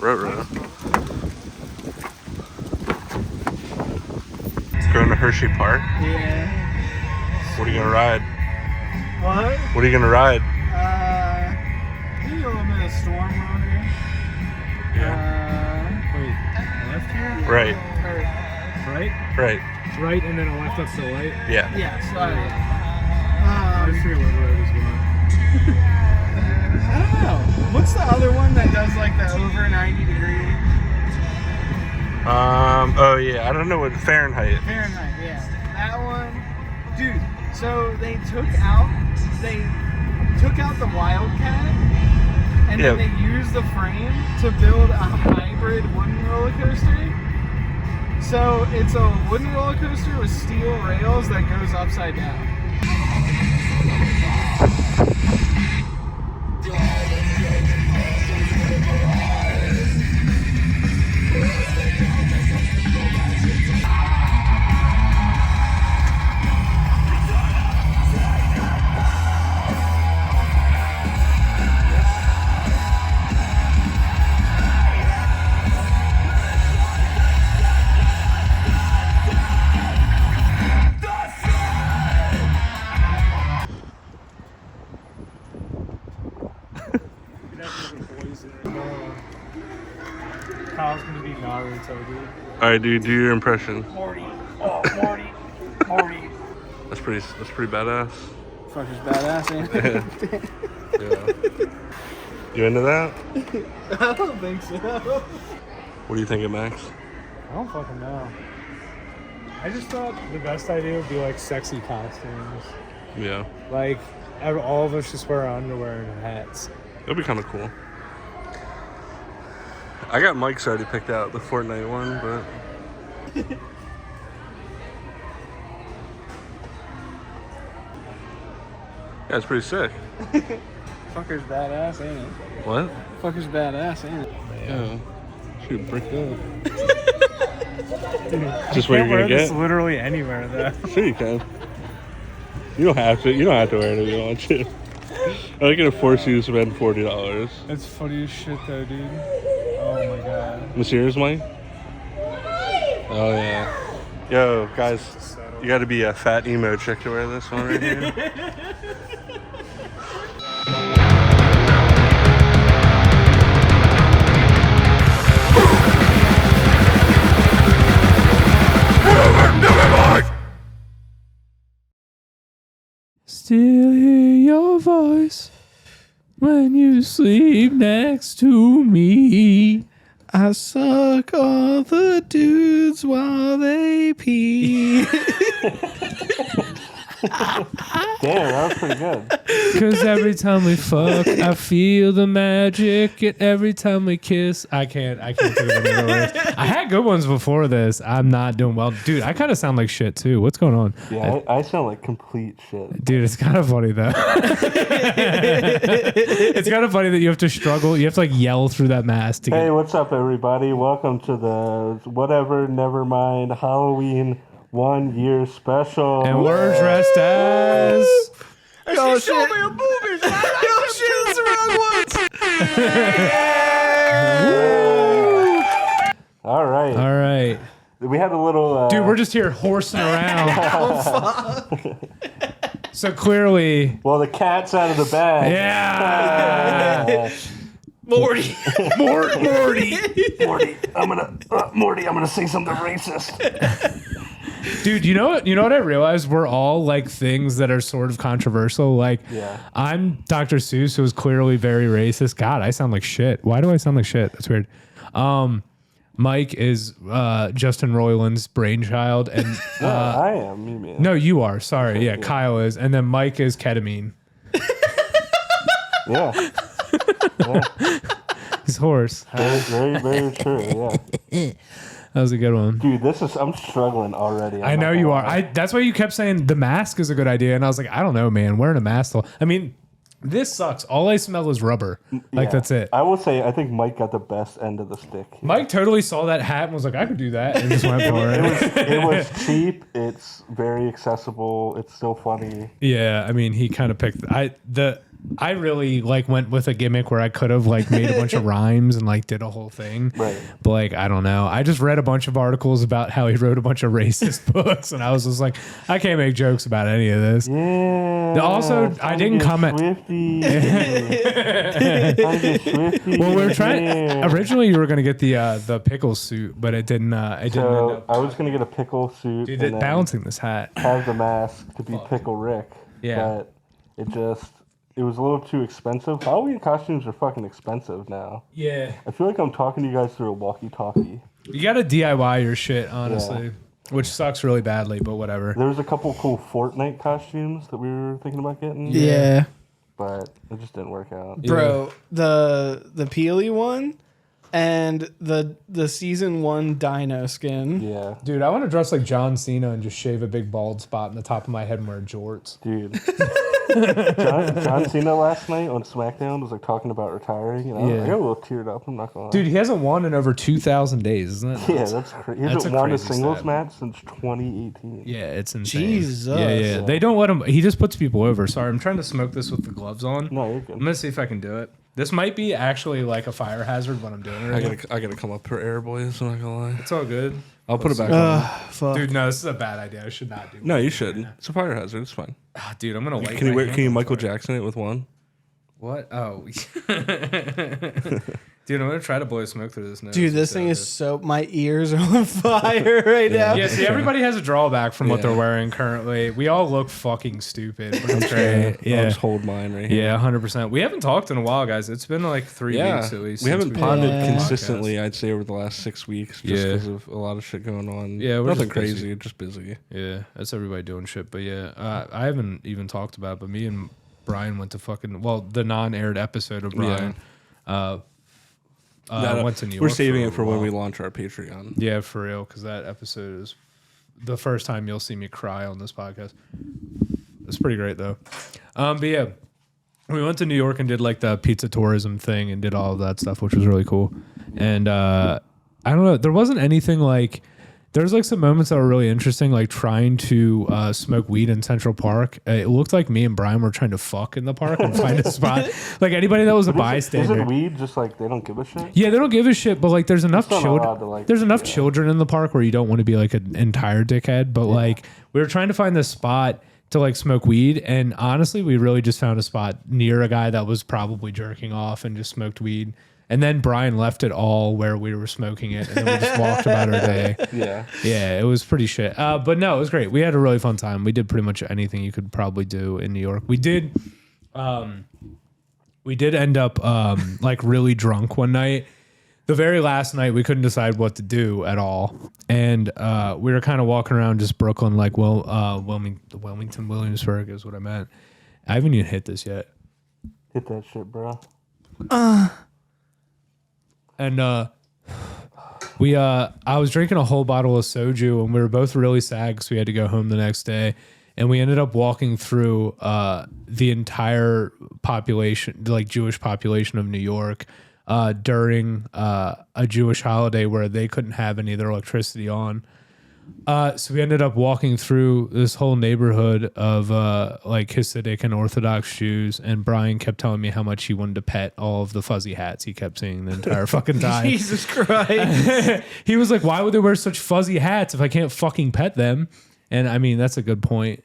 Ruh-roh. Going to Hershey Park. Yeah. What are you gonna ride? What? What are you gonna ride? Maybe a little bit of Storm Runner. Yeah. Wait, left here? Right. Right? Right. Right, and then a left up to the light? Yeah. Yeah, so I just figured what road is going. I don't know. What's the other one that does like the over 90 degree? Oh yeah, I don't know what Fahrenheit. Fahrenheit, yeah. That one. Dude, so they took out the Wildcat and then they used the frame to build a hybrid wooden roller coaster. So it's a wooden roller coaster with steel rails that goes upside down. Kyle's gonna be Naruto, dude. Alright, dude, do your impression. Morty. Oh, Morty. That's pretty badass. Fucker's badass, ain't it? Yeah. You into that? I don't think so. What do you think of Max? I don't fucking know. I just thought the best idea would be like sexy costumes. Yeah. Like, all of us just wear underwear and hats. That'd be kind of cool. I got Mike's already picked out, the Fortnite one, but... Yeah, it's pretty sick. Fucker's badass, ain't it? What? Fucker's badass, ain't it? Yeah. Shoot, brick up. Dude, Just what you're gonna this get? literally anywhere, though. Sure you can. You don't have to. You don't have to wear it if you want to. I'm not gonna force you to spend $40. That's funny as shit, though, dude. Oh my god. I'm serious, Mike? Oh yeah. Yo, guys, you gotta be a fat emo chick to wear this one right here. Still hear your voice when you sleep next to me. I suck all the dudes while they pee. Damn, that was pretty good. Cause every time we fuck, I feel the magic. And every time we kiss, I can't think of any other words. I had good ones before this. I'm not doing well. Dude, I kind of sound like shit too. What's going on? Yeah, I sound like complete shit. Dude, it's kind of funny though. It's kind of funny that you have to struggle. You have to like yell through that mask to get. Hey, what's up, everybody? Welcome to the whatever, Nevermind Halloween 1 year special. And we're dressed as. Oh shit! Show me a boobies! Oh shit! It's the wrong ones. All right. All right. We had a little. Dude, we're just here horsing around. Oh fuck! So clearly. Well, the cat's out of the bag. Yeah. Morty. Morty. Morty, I'm gonna say something racist. Dude, you know what I realized? We're all like things that are sort of controversial. Like, Yeah. I'm Dr. Seuss, who is clearly very racist. God, I sound like shit. Why do I sound like shit? That's weird. Mike is Justin Roiland's brainchild, and I am. You mean? no, you are. Sorry, yeah, Kyle is, and then Mike is ketamine. Yeah. He's horse. Very, very true. Yeah. That was a good one. Dude, I'm struggling already. I know you are. That's why you kept saying the mask is a good idea, and I was like, I don't know, man. Wearing a mask, I mean, this sucks. All I smell is rubber. Like Yeah. that's it. I will say, I think Mike got the best end of the stick. Mike totally saw that hat and was like, I could do that, and just went for it. It was cheap. It's very accessible. It's still funny. Yeah, I mean, he kind of picked. I really like went with a gimmick where I could have like made a bunch of rhymes and like did a whole thing. Right. But like, I don't know. I just read a bunch of articles about how he wrote a bunch of racist books, and I was just like, I can't make jokes about any of this. Yeah. Also, I didn't comment. Well, we were trying. Originally, you were going to get the pickle suit, but it didn't. It didn't. End up. I was gonna get a pickle suit. Dude, and then balancing this hat. have the mask to be Pickle Rick. Yeah. But it was a little too expensive. Halloween costumes are fucking expensive now. Yeah. I feel like I'm talking to you guys through a walkie-talkie. You got to DIY your shit, honestly, which sucks really badly, but whatever. There was a couple cool Fortnite costumes that we were thinking about getting. Yeah. But it just didn't work out. Bro, the Peely one and the season 1 dino skin. Yeah. Dude, I want to dress like John Cena and just shave a big bald spot in the top of my head and wear jorts. Dude. John Cena last night on SmackDown was like talking about retiring. And I got a little teared up. I'm not gonna lie. Dude, he hasn't won in over 2,000 days, isn't it? Yeah, that's crazy. He hasn't won a singles match since 2018. Yeah, it's insane. Jesus. Yeah. They don't let him. He just puts people over. Sorry, I'm trying to smoke this with the gloves on. No, you're good. I'm gonna see if I can do it. This might be actually like a fire hazard when I'm doing it. I gotta come up for air, boys. I'm not gonna lie. It's all good. I'll put it back on. Fuck. Dude, no, this is a bad idea. I should not do it. No, you shouldn't. It's a fire hazard. It's fine. Dude, I'm gonna light Can my you hand on Michael fire. Jackson it with one? What? Oh. Dude, I'm gonna try to blow smoke through this nose. Dude, this thing is so... My ears are on fire right now. Yeah, see, everybody has a drawback from what they're wearing currently. We all look fucking stupid. But it's great. I'll just hold mine right here. Yeah, 100%. We haven't talked in a while, guys. It's been like 3 weeks at least. We haven't ponded Yeah. consistently, I'd say, over the last 6 weeks just because of a lot of shit going on. Yeah, we're nothing just busy. crazy, just busy. Yeah, that's everybody doing shit. But yeah, I haven't even talked about it, but me and Brian went to the non-aired episode of Brian. Went to New York. We're saving it for when we launch our Patreon. Yeah, for real, because that episode is the first time you'll see me cry on this podcast. It's pretty great though. But yeah, we went to New York and did like the pizza tourism thing and did all of that stuff, which was really cool. And I don't know, there wasn't anything like. There's like some moments that were really interesting, like trying to smoke weed in Central Park. It looked like me and Brian were trying to fuck in the park and find a spot. Like anybody that was a bystander. Isn't weed just like they don't give a shit? Yeah, they don't give a shit, but like there's enough Still not allowed children. to, like, There's enough children in the park where you don't want to be like an entire dickhead. But like we were trying to find this spot to like smoke weed, and honestly, we really just found a spot near a guy that was probably jerking off and just smoked weed. And then Brian left it all where we were smoking it, and then we just walked about our day. Yeah, it was pretty shit. But no, it was great. We had a really fun time. We did pretty much anything you could probably do in New York. We did end up like really drunk one night. The very last night, we couldn't decide what to do at all, and we were kind of walking around just Brooklyn, like Wilmington, Williamsburg is what I meant. I haven't even hit this yet. Hit that shit, bro. And I was drinking a whole bottle of soju, and we were both really sad because we had to go home the next day. And we ended up walking through the entire population, like Jewish population of New York, during a Jewish holiday where they couldn't have any of their electricity on. So we ended up walking through this whole neighborhood of like Hasidic and Orthodox Jews, and Brian kept telling me how much he wanted to pet all of the fuzzy hats he kept seeing the entire fucking time. Jesus Christ. He was like, why would they wear such fuzzy hats if I can't fucking pet them? And I mean, that's a good point.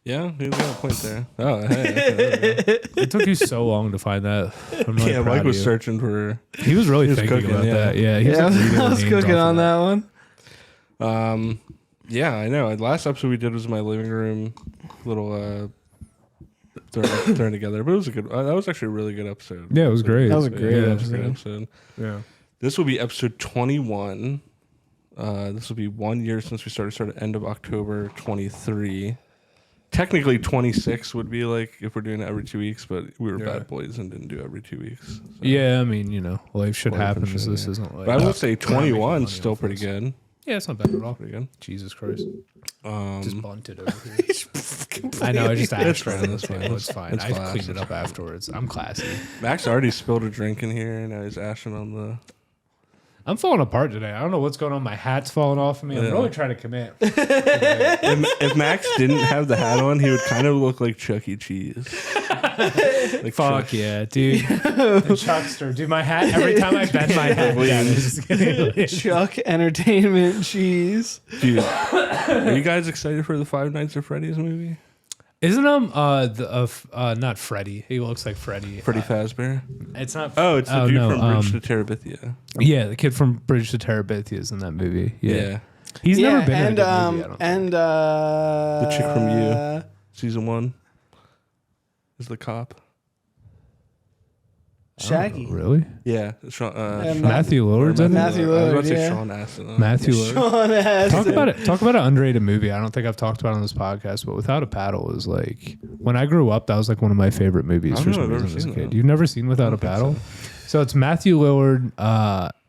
Yeah, you got a point there. Oh, hey. It took you so long to find that. I'm really proud Mike of was you. searching for. He was really he was thinking cooking, about yeah. that. Yeah, he was, like, reading I was the names cooking off on of that one. Yeah, I know. The last episode we did was in my living room, little throwing together. But it was a good. That was actually a really good episode. Yeah, it was great. That was a great It was a great episode. episode. Yeah. This will be episode 21. This will be 1 year since we started end of October 23. Technically 26 would be like if we're doing it every 2 weeks, but we were bad boys and didn't do every 2 weeks. So. Yeah, I mean, life shit Life and happens. shit, This yeah. isn't like. But I would say we're not making 21 money is still off pretty this. good. Yeah, it's not bad at all. Pretty good. Jesus Christ. Um, Just bunted over here. I know, I just asked for fine, it. that's fine. It's fine. It's I classy, cleaned it up afterwards. I'm classy. Max already spilled a drink in here, and now he's ashing on the. I'm falling apart today. I don't know what's going on. My hat's falling off of me. I'm really trying to commit. If Max didn't have the hat on, he would kind of look like Chuck E. Cheese. Like Fuck yeah, dude. The Chuckster. Dude, my hat, every time I bend my hat down, it's just getting Chuck Entertainment Cheese. Dude, are you guys excited for the Five Nights at Freddy's movie? Isn't not Freddy. He looks like Freddy. Freddy Fazbear? It's not. Oh, it's the dude from Bridge to Terabithia. Yeah, the kid from Bridge to Terabithia is in that movie. Yeah. Yeah. He's never been in a good movie, I don't think. The chick from You, season 1, is the cop. Shaggy. Oh, really? Yeah. Matthew Lillard's in it? Matthew I was about Lillard, to say yeah. Sean Astin. Matthew Lillard. Sean Astin. Talk about an underrated movie. I don't think I've talked about it on this podcast, but Without a Paddle is like, when I grew up, that was like one of my favorite movies I for don't know some if I've reason ever as a seen kid. that. You've never seen Without a don't think Paddle? So it's Matthew Lillard.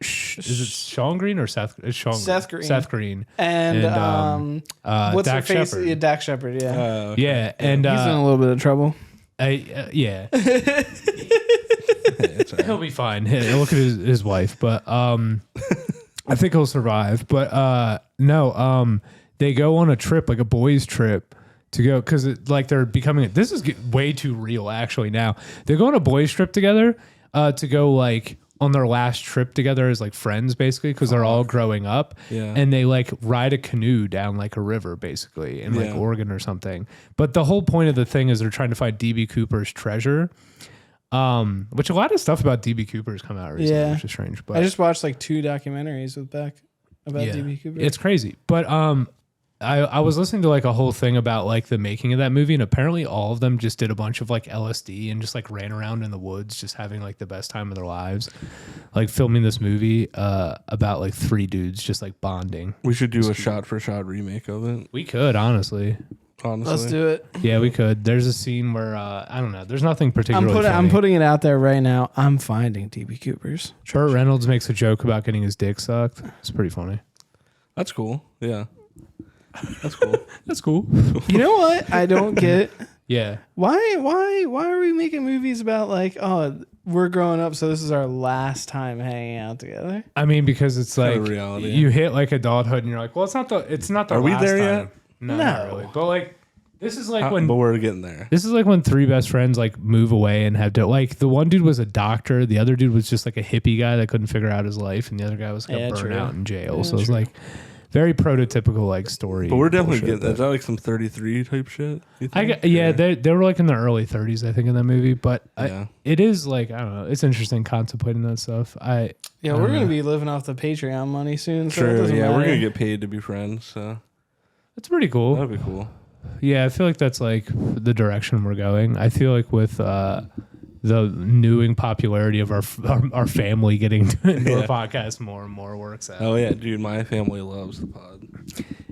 Is it Sean Green or Seth? It's Sean Seth Green. Seth Green. And what's Dak her face? Shepard. Yeah, Dak Shepard. Yeah, Okay. Yeah, and he's in a little bit of trouble. yeah. It's all right. He'll be fine. Look at his wife, but I think he'll survive. But no, they go on a trip, like a boys' trip, to go because like they're becoming. This is way too real, actually. Now they go on a boys' trip together to go like on their last trip together as like friends, basically, because they're all growing up. Yeah. And they like ride a canoe down like a river, basically, in like Yeah. Oregon or something. But the whole point of the thing is they're trying to find DB Cooper's treasure. Which a lot of stuff about DB Cooper's come out recently, Yeah. which is strange. But I just watched like 2 documentaries with Beck about yeah, DB Cooper. it's crazy. But I was listening to like a whole thing about like the making of that movie, and apparently all of them just did a bunch of like LSD and just like ran around in the woods, just having like the best time of their lives, like filming this movie about like 3 dudes just like bonding. We should do a shot-for-shot remake of it, We could honestly. honestly. Let's do it. Yeah, we could. There's a scene where I don't know. There's nothing particularly. I'm funny. putting it out there right now. I'm finding DB Cooper's. Burt Reynolds makes a joke about getting his dick sucked. It's pretty funny. That's cool. Yeah. That's cool. That's cool. You know what? I don't get. Yeah. Why are we making movies about like, oh, we're growing up, so this is our last time hanging out together? I mean, because it's like Kinda reality. you hit like adulthood, and you're like, well, it's not the. Are we last there time. yet? No, No. not really. But like, this is like when But we're getting there. this is like when 3 best friends like move away and have to like the one dude was a doctor, the other dude was just like a hippie guy that couldn't figure out his life, and the other guy was like Yeah, burned true. out in jail. Yeah, So it's true. like very prototypical like story. But we're definitely bullshit, getting. Is that like some 33 type shit? You I think? got, yeah, they were like in their early 30s, I think, in that movie. But Yeah. it is like I don't know. It's interesting contemplating that stuff. Yeah, we're gonna be living off the Patreon money soon. So it True. doesn't Yeah, we're matter. gonna get paid to be friends. So It's pretty cool. that'd be cool. Yeah, I feel like that's like the direction we're going. I feel like with the newing popularity of our family getting into Yeah. our podcast more and more works out. Oh yeah, dude, my family loves the pod.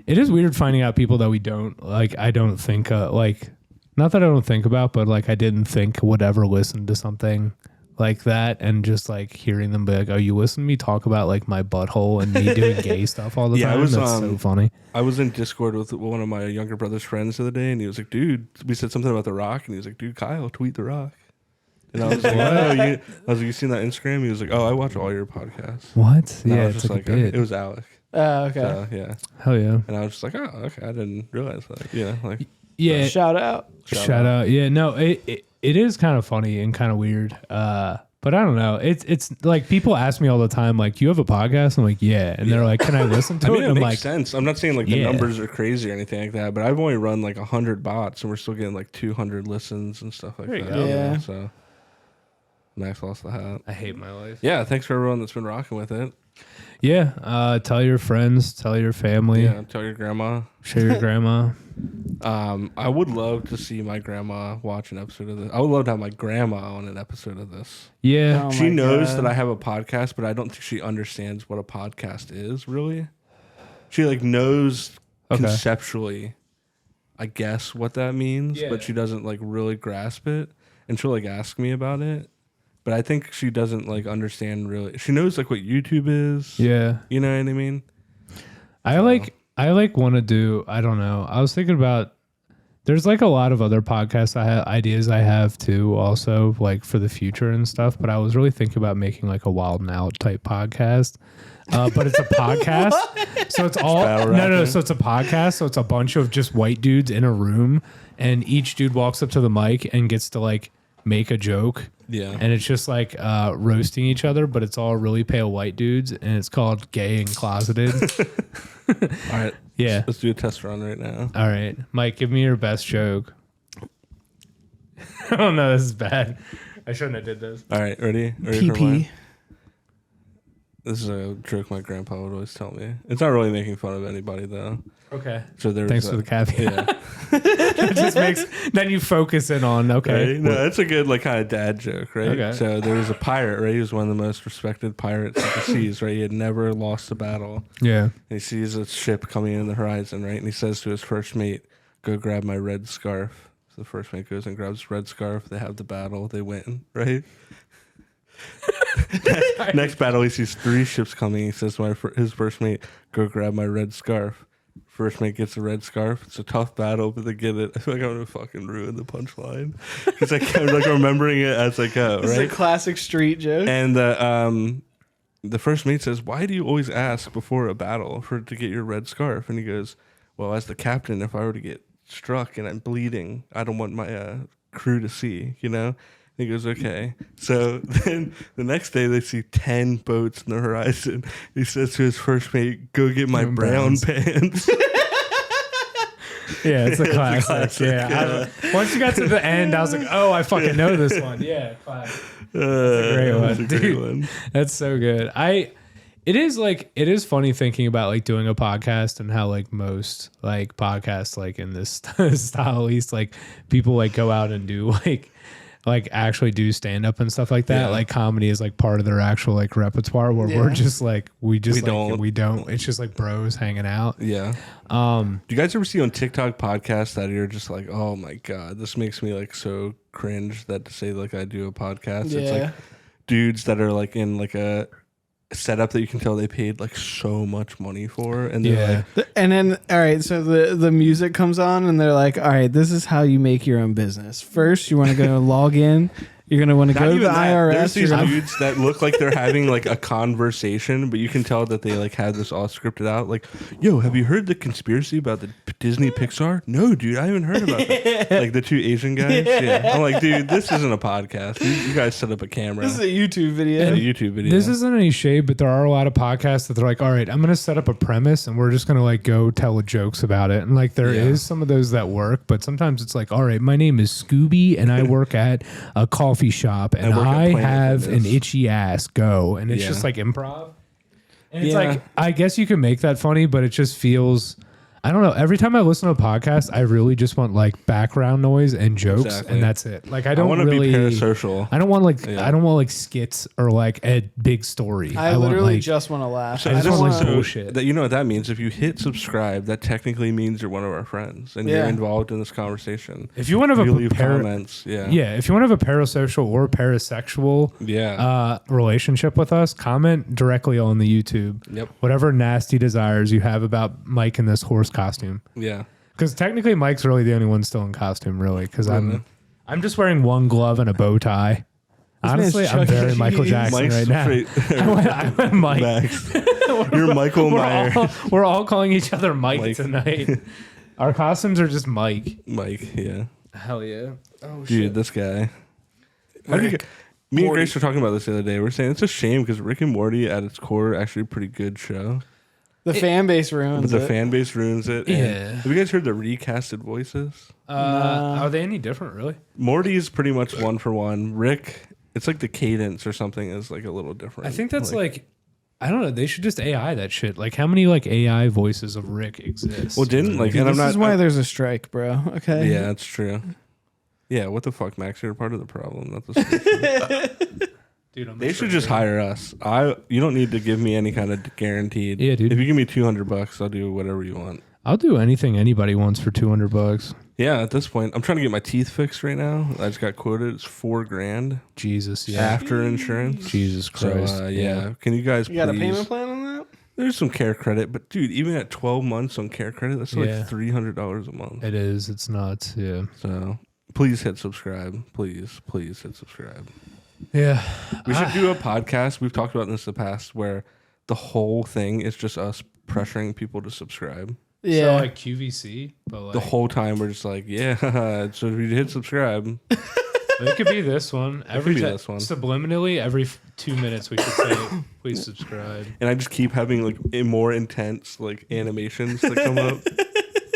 It is weird finding out people that we don't like. I don't think like, not that I don't think about, but like I didn't think would ever listen to something like that, and just like hearing them be like, "Oh, you listen to me talk about like my butthole and me doing gay stuff all the Yeah, I time." was, That's so funny. I was in Discord with one of my younger brother's friends the other day, and he was like, "Dude," we said something about The Rock, and he was like, "Dude, Kyle, tweet The Rock." And I was like, "Oh, I was like, you seen that Instagram?" He was like, "Oh, I watch all your podcasts." What? And I Yeah, was it's just like a okay. bit. It was Alec. Okay. So, yeah, Hell yeah. and I was just like, "Oh, okay." I didn't realize that. Yeah, like Yeah. Shout out. Shout out. Yeah, no, it is kind of funny and kind of weird. But I don't know. It's like people ask me all the time, like, "You have a podcast?" I'm like, "Yeah," and they're like, "Can I listen to I mean, it?" it And I'm makes like, sense. I'm not saying like the Yeah. numbers are crazy or anything like that, but I've only run like 100 bots, and we're still getting like 200 listens and stuff like There you that. go. Yeah. So Max lost the hat. I hate my life. Yeah, thanks for everyone that's been rocking with it. Yeah. Tell your friends, tell your family, Yeah, tell your grandma. share your grandma. I would love to see my grandma watch an episode of this. I would love to have my grandma on an episode of this. Yeah. Oh She my knows God. that I have a podcast, but I don't think she understands what a podcast is really. She like knows Okay. conceptually, I guess, what that means, Yeah. but she doesn't like really grasp it. And she'll like ask me about it, but I think she doesn't like understand really. She knows like what YouTube is. Yeah. You know what I mean? I like want to do, I don't know. I was thinking about, there's like a lot of other podcast ideas I have too, also like for the future and stuff. But I was really thinking about making like a Wild and Out type podcast. but it's a podcast. So it's all battle no. rapping. So it's a podcast. So it's a bunch of just white dudes in a room, and each dude walks up to the mic and gets to like make a joke. Yeah. And it's just like roasting each other, but it's all really pale white dudes, and it's called Gay and Closeted. All right. Yeah. Let's do a test run right now. All right, Mike, give me your best joke. Oh no, this is bad. I shouldn't have did this. All right. Ready? Ready for mine? PP. This is a joke my grandpa would always tell me. It's not really making fun of anybody though. Okay. So there's Thanks for the caveat. Yeah. It just makes then you focus in on okay. Right? No, that's a good like kind of dad joke, right? Okay. So there was a pirate, right? He was one of the most respected pirates of the seas, right? He had never lost a battle. Yeah. And he sees a ship coming in the horizon, right? And he says to his first mate, "Go grab my red scarf." So the first mate goes and grabs his red scarf. They have the battle. They win, right? Next battle, he sees 3 ships coming. He says to his first mate, "Go grab my red scarf." First mate gets the red scarf. It's a tough battle, but they get it. I feel like I'm gonna fucking ruin the punchline because I kept like remembering it as I go. This is Right? a classic street joke. And the first mate says, "Why do you always ask before a battle to get your red scarf?" And he goes, "Well, as the captain, if I were to get struck and I'm bleeding, I don't want my crew to see, you know?" And he goes, "Okay." So then the next day they see 10 boats in the horizon. He says to his first mate, "Go get my brown pants." Yeah, it's a classic. classic, Yeah. Once you got to the end, I was like, oh, I fucking know this one. Yeah, classic. That's a great one, That's a great dude. one. That's so good. It is funny thinking about like doing a podcast and how like most like podcasts like in this style at least like people like go out and do like actually do stand up and stuff like that. Yeah. Like comedy is like part of their actual like repertoire where we're Yeah. just like we don't. don't. It's just like bros hanging out. Yeah. Do you guys ever see on TikTok podcasts that you're just like, oh my God, this makes me like so cringe that to say like I do a podcast. It's Yeah. like dudes that are like in like a setup that you can tell they paid like so much money for. And they're like, And then, all right, so the music comes on, and they're like, all right, this is how you make your own business. First, you want to go log in. You're going to want to not go to the even that. IRS. There's these you're gonna- dudes that look like they're having like a conversation, but you can tell that they like had this all scripted out. Like, yo, have you heard the conspiracy about the Disney Pixar? No, dude, I haven't heard about that. Like the 2 Asian guys. Yeah. I'm like, dude, this isn't a podcast. You guys set up a camera. This is a YouTube video. a YouTube video. This isn't any shade, but there are a lot of podcasts that they're like, all right, I'm going to set up a premise and we're just going to like go tell jokes about it. And like there is some of those that work, but sometimes it's like, all right, my name is Scooby and I work at a coffee shop and work at I Planet have an Fitness. itchy ass. Go. And it's Yeah. just like improv. And it's Yeah. like, I guess you can make that funny, but it just feels, I don't know. Every time I listen to a podcast, I really just want like background noise and jokes, Exactly. and that's it. Like I I don't want to really. be parasocial. I don't want like Yeah. I don't want like skits or like a big story. I want, literally like, just want to laugh. So I just don't want, wanna- like, bullshit. That you know what that means. If you hit subscribe, that technically means you're one of our friends and you're Yeah. involved in this conversation. if you want to If have you a leave comments, yeah, if you want to have a parasocial or parasexual relationship with us, comment directly on the YouTube. Yep. Whatever nasty desires you have about Mike in this horse costume. Yeah. Because technically Mike's really the only one still in costume, really. Because I'm just wearing one glove and a bow tie. Honestly, I'm Chuck E. very Michael Cheese. Jackson Mike's right now. I went Mike. Max. You're Michael Myers. We're all calling each other Mike, Mike. tonight. Our costumes are just Mike. Mike, yeah. Hell yeah. Oh, Dude, this guy. How do you get, me and Grace were talking about this the other day. We're saying it's a shame because Rick and Morty at its core actually a pretty good show. The fan base ruins But the it. fan base ruins it. and Yeah. Have you guys heard the recasted voices? Are they any different, really? Morty's pretty much one for one. Rick, it's like the cadence or something is like a little different. I think that's like I don't know. They should just AI that shit. Like, how many like AI voices of Rick exist? Well, didn't like, Dude, and I'm this not. is why there's a strike, bro. Okay. Yeah, that's true. Yeah, what the fuck, Max? You're a part of the problem, not the solution. dude, I'm They should just hire us. You don't need to give me any kind of guaranteed. Yeah, dude. If you give me $200, I'll do whatever you want. I'll do anything anybody wants for $200. Yeah, at this point, I'm trying to get my teeth fixed right now. I just got quoted. It's $4,000 Jesus, yeah. after insurance. Jesus Christ. So, yeah. Can you guys You got a please? payment plan on that? There's some care credit, but dude, even at 12 months on care credit, that's Yeah. like $300 a month. It is. It's nuts. Yeah. So please hit subscribe. Please hit subscribe. Yeah. We should do a podcast. We've talked about this in the past where the whole thing is just us pressuring people to subscribe. Yeah. So like QVC, but like The whole time we're just like, yeah. So if you hit subscribe, it could be this one. could be this one. Subliminally, every 2 minutes we should say, please subscribe. and I just keep having like more intense like animations that come up.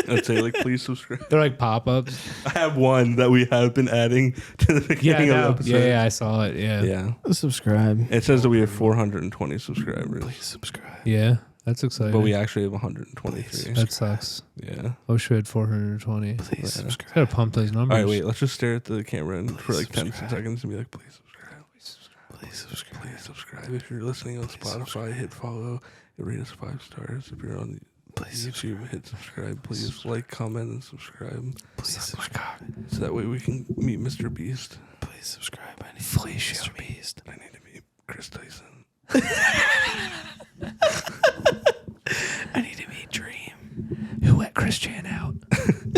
I'd say like, please subscribe. They're like pop-ups. I have one that we have been adding to the beginning of the episode. Yeah, I saw it. Yeah. Yeah. Subscribe. It says that we have 420 subscribers, Subscribe. Yeah. That's exciting. but we actually have 123. That sucks. Yeah. I wish we had 420. Please subscribe. Gotta pump those numbers. All right, wait. Let's just stare at the camera for like 10 seconds and be like, please subscribe. Please subscribe. Please subscribe. Please subscribe. If you're listening on Spotify, hit follow. Rate us 5 stars. If you're on YouTube, hit subscribe. Please like, comment, and subscribe. Please subscribe. So that way we can meet Mr. Beast. Please subscribe. I need Mr. Beast. I need to meet Chris Tyson. I need to meet Dream. Who let Chris Chan out?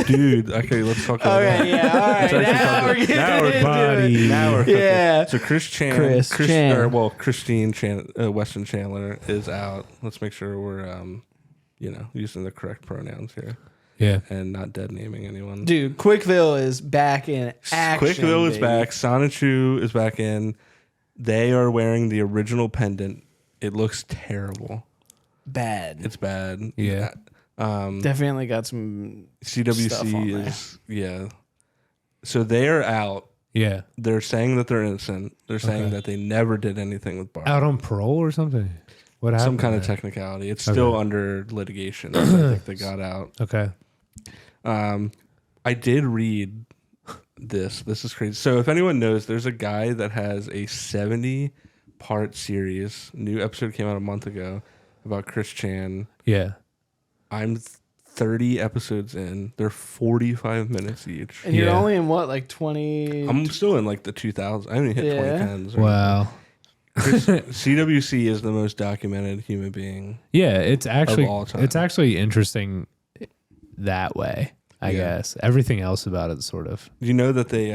Dude, okay, let's talk about that. Okay, yeah, all right. Now we're getting Now we're into buddy. it. Now we're Yeah. So Chris Chan, Christine Weston Chandler is out. Let's make sure we're using the correct pronouns here Yeah. and not dead naming anyone. Dude, Quickville is back in action. Quickville is baby. back. Sonichu is back in. They are wearing the original pendant. It looks terrible. Bad. It's bad. Yeah. Definitely got some stuff on CWC there. is So they are out. Yeah. They're saying that they're innocent. They're saying that they never did anything with Barbara. Out on parole or something? What happened? Some kind of there? technicality. It's still under litigation. I think they got out. Okay. I did read this. This is crazy. So if anyone knows, there's a guy that has a 70-part series. New episode came out a month ago about Chris Chan. Yeah. I'm 30 episodes in. They're 45 minutes each. And you're Yeah. only in what, like 20? I'm still in like the 2000s. I haven't hit Yeah. 2010s. Wow. CWC is the most documented human being. Yeah, it's actually all time. it's actually interesting that way. I guess everything else about it sort of. You know that they,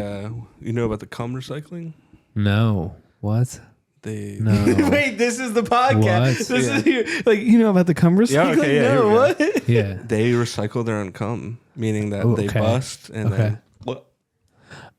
you know about the cum recycling? No. What? They No. Wait, this is the podcast. What? This is your, like, you know about the cum recycling? okay, yeah, here No, we go. what? Yeah. They recycle their own cum, meaning that Oh, they okay. bust and Okay. then what?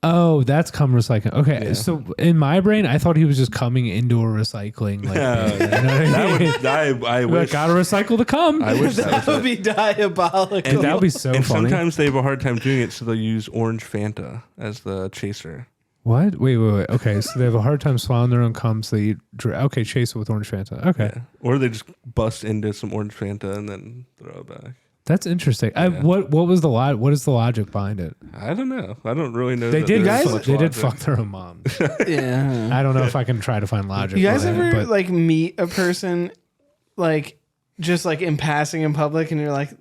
Oh, that's cum recycling. Okay, Yeah. so in my brain, I thought he was just coming into a recycling. Like, you know what I mean? That would, I Like, wish. gotta recycle the cum. I wish That that was would it. be diabolical. And that would be so and funny. sometimes they have a hard time doing it, so they'll use orange Fanta as the chaser. What? Wait. Okay, so they have a hard time swallowing their own cum, so they okay, chase it with orange Fanta. Okay, Yeah. Or they just bust into some orange Fanta and then throw it back. that's interesting. Yeah. What was the what is the logic behind it? I don't know. I don't really know. They that did. there's much They did logic. fuck their own moms. Yeah. I don't know if I can try to find logic. You guys with ever it, but like meet a person like just like in passing in public and you're like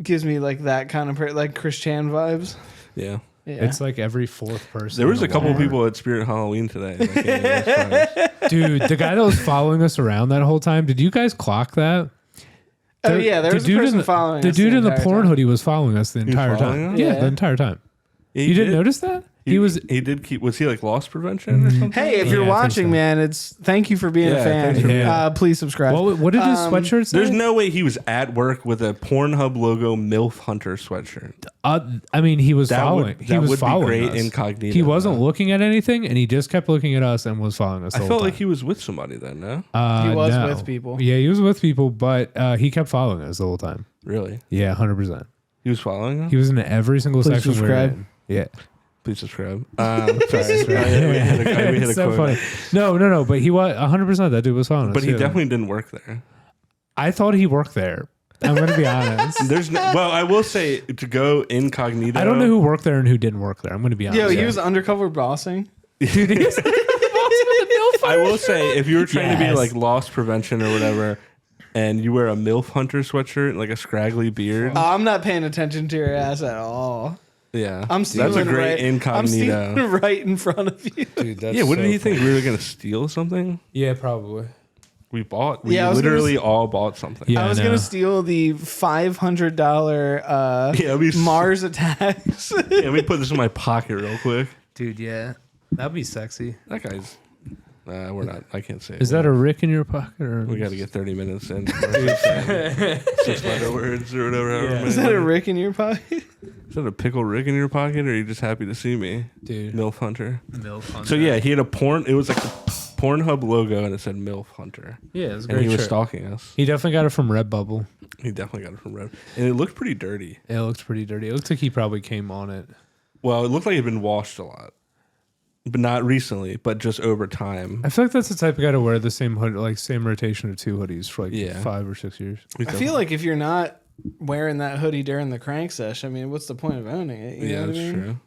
gives me like that kind of like Chris Chan vibes? Yeah. Yeah. it's like every fourth person. There was in a the couple world. people at Spirit Halloween today. that came in as far as- Dude, the guy that was following us around that whole time. Did you guys clock that? Oh yeah, there was a person following the us dude in the entire porn time. hoodie was following us the was entire following time. us? Yeah, Yeah. the entire time. He You didn't did- notice that? He was. He did keep. Was he like loss prevention or something? Hey, if Yeah, you're I think watching, so. man, it's thank you for being a Yeah, fan. thanks for being- Please subscribe. What did his sweatshirt say? There's no way he was at work with a Pornhub logo MILF Hunter sweatshirt. I mean, he was That following. would- he that was would be following great us. incognito, He wasn't though. looking at anything, and he just kept looking at us and was following us. The I whole felt time. like he was with somebody then. No, He was no. with people. Yeah, he was with people, but he kept following us the whole time. really? Yeah, 100%. He was following him. He was in every single Please section we were subscribe. in. Yeah. Please subscribe. Sorry, we hit a It's so quota. funny. No, but he was 100%. That dude was following us. But he yeah. definitely didn't work there. I thought he worked there. I'm going to be honest. There's no, well, I will say to go incognito. I don't know who worked there and who didn't work there. I'm going to be honest. Yo, he was undercover bossing. Dude, he was I will say if you were trying to be Yes. like loss prevention or whatever, and you wear a MILF Hunter sweatshirt and like a scraggly beard, I'm not paying attention to your ass at all. yeah, I'm stealing that's a great right, I'm incognito. stealing right in front of you. Dude, that's Yeah, what did so he think? We were gonna steal something? Yeah, probably. We bought. Yeah, We I was gonna literally all bought something. Yeah. I was I gonna know. steal the $500 Yeah, we Mars attacks. Yeah, let me put this in my pocket real quick. Dude, yeah. That'd be sexy. That guy's. We're not. I can't say. Is that a Rick in your pocket? Or We got to get 30 minutes in. 6 letter words or whatever. Yeah. Is that a Rick in your pocket? Is that a pickle Rick in your pocket, or are you just happy to see me, dude? MILF Hunter? MILF Hunter. So yeah, he had a porn. It was like the Pornhub logo, and it said MILF Hunter. Yeah, it was a And great he was shirt. stalking us. He definitely got it from Redbubble. He definitely got it from Red, and it looked pretty dirty. It looked pretty dirty. It looked like he probably came on it. Well, it looked like it had been washed a lot, but not recently, but just over time. I feel like that's the type of guy to wear the same hood, like same rotation of 2 hoodies for like Yeah. 5 or 6 years. I feel like if you're not wearing that hoodie during the crank sesh, I mean, what's the point of owning it? You know Yeah, what that's I mean? true.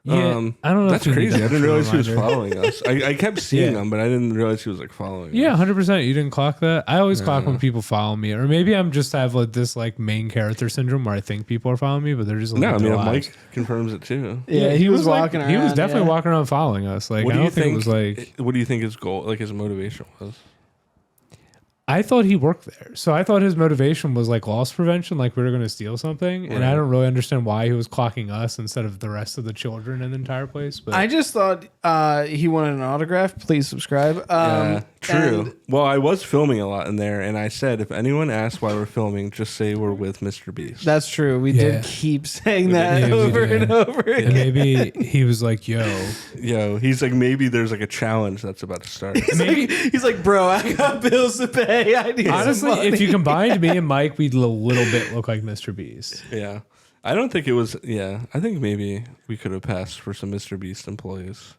Yeah, I don't know. That's if we need crazy. I that didn't realize he was reminder. following us. I kept seeing Yeah. him, but I didn't realize he was like following Yeah, us. 100%. You didn't clock that. I always clock when people follow me, or maybe I'm just have like this like main character syndrome where I think people are following me, but they're just No, I living mean their lives. Mike confirms it too. Yeah, he was like- walking around. He was definitely yeah. walking around following us. Like What I do don't you think think? it was like. What do you think his goal, like his motivation, was? I thought he worked there, so I thought his motivation was like loss prevention, like we were going to steal something, and I Right. don't really understand why he was clocking us instead of the rest of the children in the entire place. But I just thought he wanted an autograph. Please subscribe. True. and- Well, I was filming a lot in there, and I said if anyone asks why we're filming, just say we're with Mr. Beast. That's true. We Yeah. did keep saying that Yeah, we over did. and over and again. maybe he was like, "Yo, Yo, he's like, maybe there's like a challenge that's about to start. He's like, bro, I got bills to pay. I need honestly, some money. if you combined me and Mike, we'd a little bit look like Mr. Beast." Yeah. I don't think it was. Yeah. I think maybe we could have passed for some Mr. Beast employees.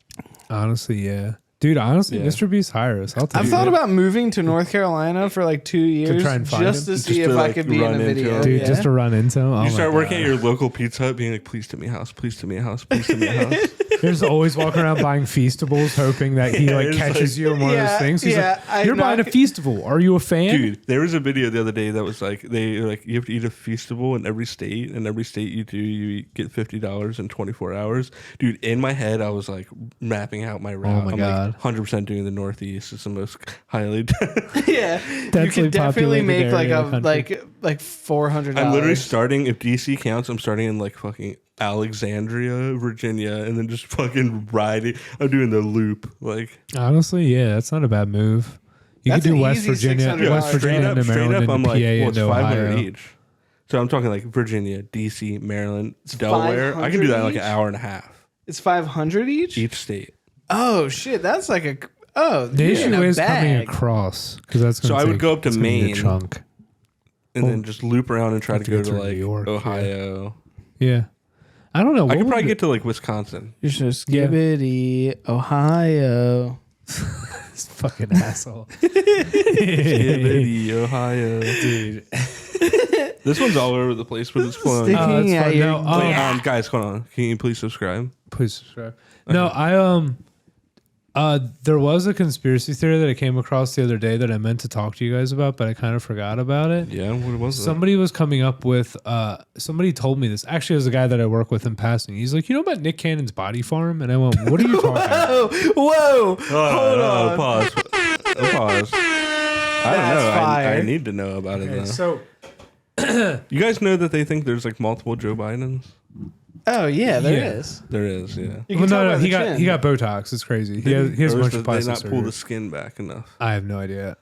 Honestly, yeah, dude. Honestly, Yeah. Mr. Beast hire us. I'll take I've it. thought about moving to North Carolina for like 2 years try and find just him? to see Just if to, I like, could be in run a into video. him. dude, yeah. just to run into him. Oh You my start working at God. your local Pizza Hut, being like, please to me a house, please to me a house, please to me a house. There's always walking around buying Feastables, hoping that he like it's catches like- you in one of Yeah, those things. He's yeah, like, "You're buying a Feastable. Are you a fan?" Dude, there was a video the other day that was like you have to eat a Feastable in every state, and every state you do, you get $50 in 24 hours. Dude, in my head, I was like mapping out my route. my I'm God. like 100% doing the Northeast. It's the most highly. Yeah, you Densely could definitely populated make like area a of the country. like $400. I'm literally starting. If DC counts, I'm starting in like fucking Alexandria, Virginia, and then just fucking riding. I'm doing the loop. Like Honestly, yeah, that's not a bad move. You That's could do an West easy Virginia, $600. West Virginia into Maryland, into I'm PA, like, well, it's into 500 Ohio. each. So I'm talking like Virginia, DC, Maryland, Delaware. I can do that in like an 500 hour and a half. It's 500 each. Each state. Oh shit, that's like a The you're issue in a is coming bag. across because that's So gonna I would take- go up to it's gonna be a Maine. chunk. And then just loop around and try Have to to go get to through like New York, Ohio. Yeah, I don't know. I What could would probably the- get to like Wisconsin. You're just Yeah. Skibbity, Ohio. this fucking asshole, Skibbity, Ohio. dude. This one's all over the place, but it's flowing. Sticking Oh, it's at fun. your No, Wait, dick. guys, hold on. Can you please subscribe? Please subscribe. No, there was a conspiracy theory that I came across the other day that I meant to talk to you guys about, but I kind of forgot about it. Yeah, what was it? Somebody was coming up with, somebody told me this. Actually, it was a guy that I work with in passing. He's like, "You know about Nick Cannon's body farm?" And I went, "What are you talking about?" Whoa! Hold on. Pause. Pause. I don't That's know. fire. I need to know about it though. So, You guys know that they think there's like multiple Joe Bidens? Oh yeah, there Yeah. is. There is, yeah. You well, can tell no, by he the got chin. he got Botox. It's crazy. He has a Or bunch did of they plastic not pull surgery. the skin back enough? I have no idea.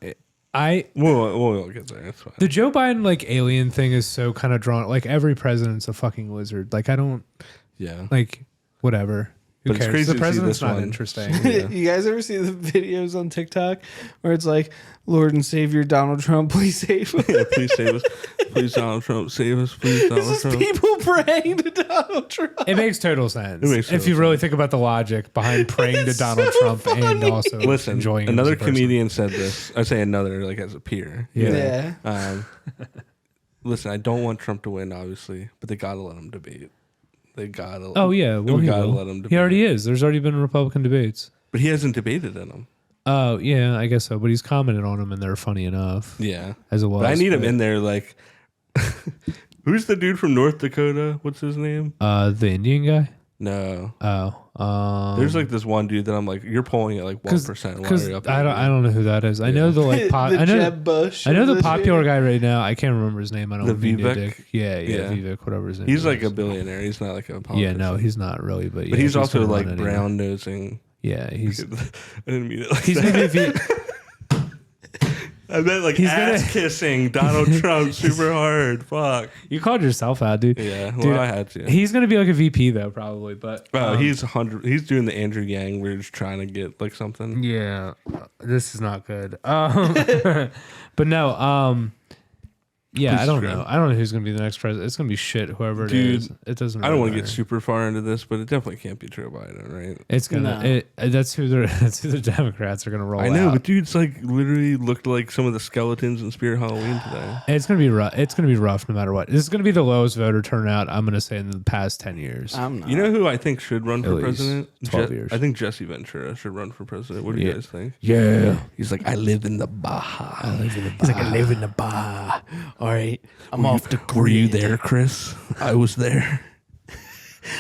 We'll get there. It's fine. The Joe Biden like alien thing is so kind of drawn. Like every president's a fucking lizard. Like I don't Yeah. like whatever. Who But it's cares? crazy The to see president's this not one. interesting. Yeah. You guys ever see the videos on TikTok where it's like, "Lord and Savior Donald Trump, please save us." Yeah, please save us. Please, Donald Trump, save us. Please, Donald This is Trump. people praying to Donald Trump. It makes total sense. It makes if total you really think about the logic behind praying to It's Donald so Trump and funny. also Listen, enjoying him another as a person. comedian said this. I say another, like as a peer. Yeah. Listen, I don't want Trump to win, obviously, but they gotta let him debate. They gotta. Oh yeah, well we he gotta will. let him debate. He already is. There's already been Republican debates. But he hasn't debated in them. Oh yeah, I guess so. But he's commented on them and they're funny enough. Yeah, As it was. but I need him but, in there. Like, who's the dude from North Dakota? What's his name? The Indian guy. No, Oh, there's like this one dude that I'm like, you're polling at like 1%. Why because are you up I there? don't know who that is. I know the like The I know Jeb Bush. I know of the this popular shit. guy right now. I can't remember his name. I don't The mean to Vivek? dick. Yeah, Yeah. Vivek, whatever his name. He's is. like a billionaire. He's not like a politician. Yeah, no, he's not really. But, But he's also gonna like run anyway. brown nosing Yeah, he's I didn't mean it like he's that. gonna be I meant like he's ass gonna- kissing Donald Trump super hard. Fuck. you called yourself out, dude. Yeah, well, Dude, I had to. He's gonna be like a VP though, probably. But He's 100. He's doing the Andrew Yang. We're just trying to get like something. yeah, this is not good. But no, yeah, Please I don't subscribe. know. I don't know who's gonna be the next president. It's gonna be shit, whoever it Dude, is. It doesn't. I don't want to really get matter. super far into this, but it definitely can't be Joe Biden, right? It's gonna. No. That's who the Democrats are gonna roll. I know, out. but dude's like literally looked like some of the skeletons in Spirit Halloween today. It's gonna be rough. It's gonna be rough no matter what. This is gonna be the lowest voter turnout I'm gonna say in the past 10 years. I'm not. You know who I think should run for At least president? 12 years. I think Jesse Ventura should run for president. What do you Yeah. guys think? Yeah. He's like, I live in the Baja. He's like, I live in the bar. All right, I'm off the grid. Were you there, Chris? I was there.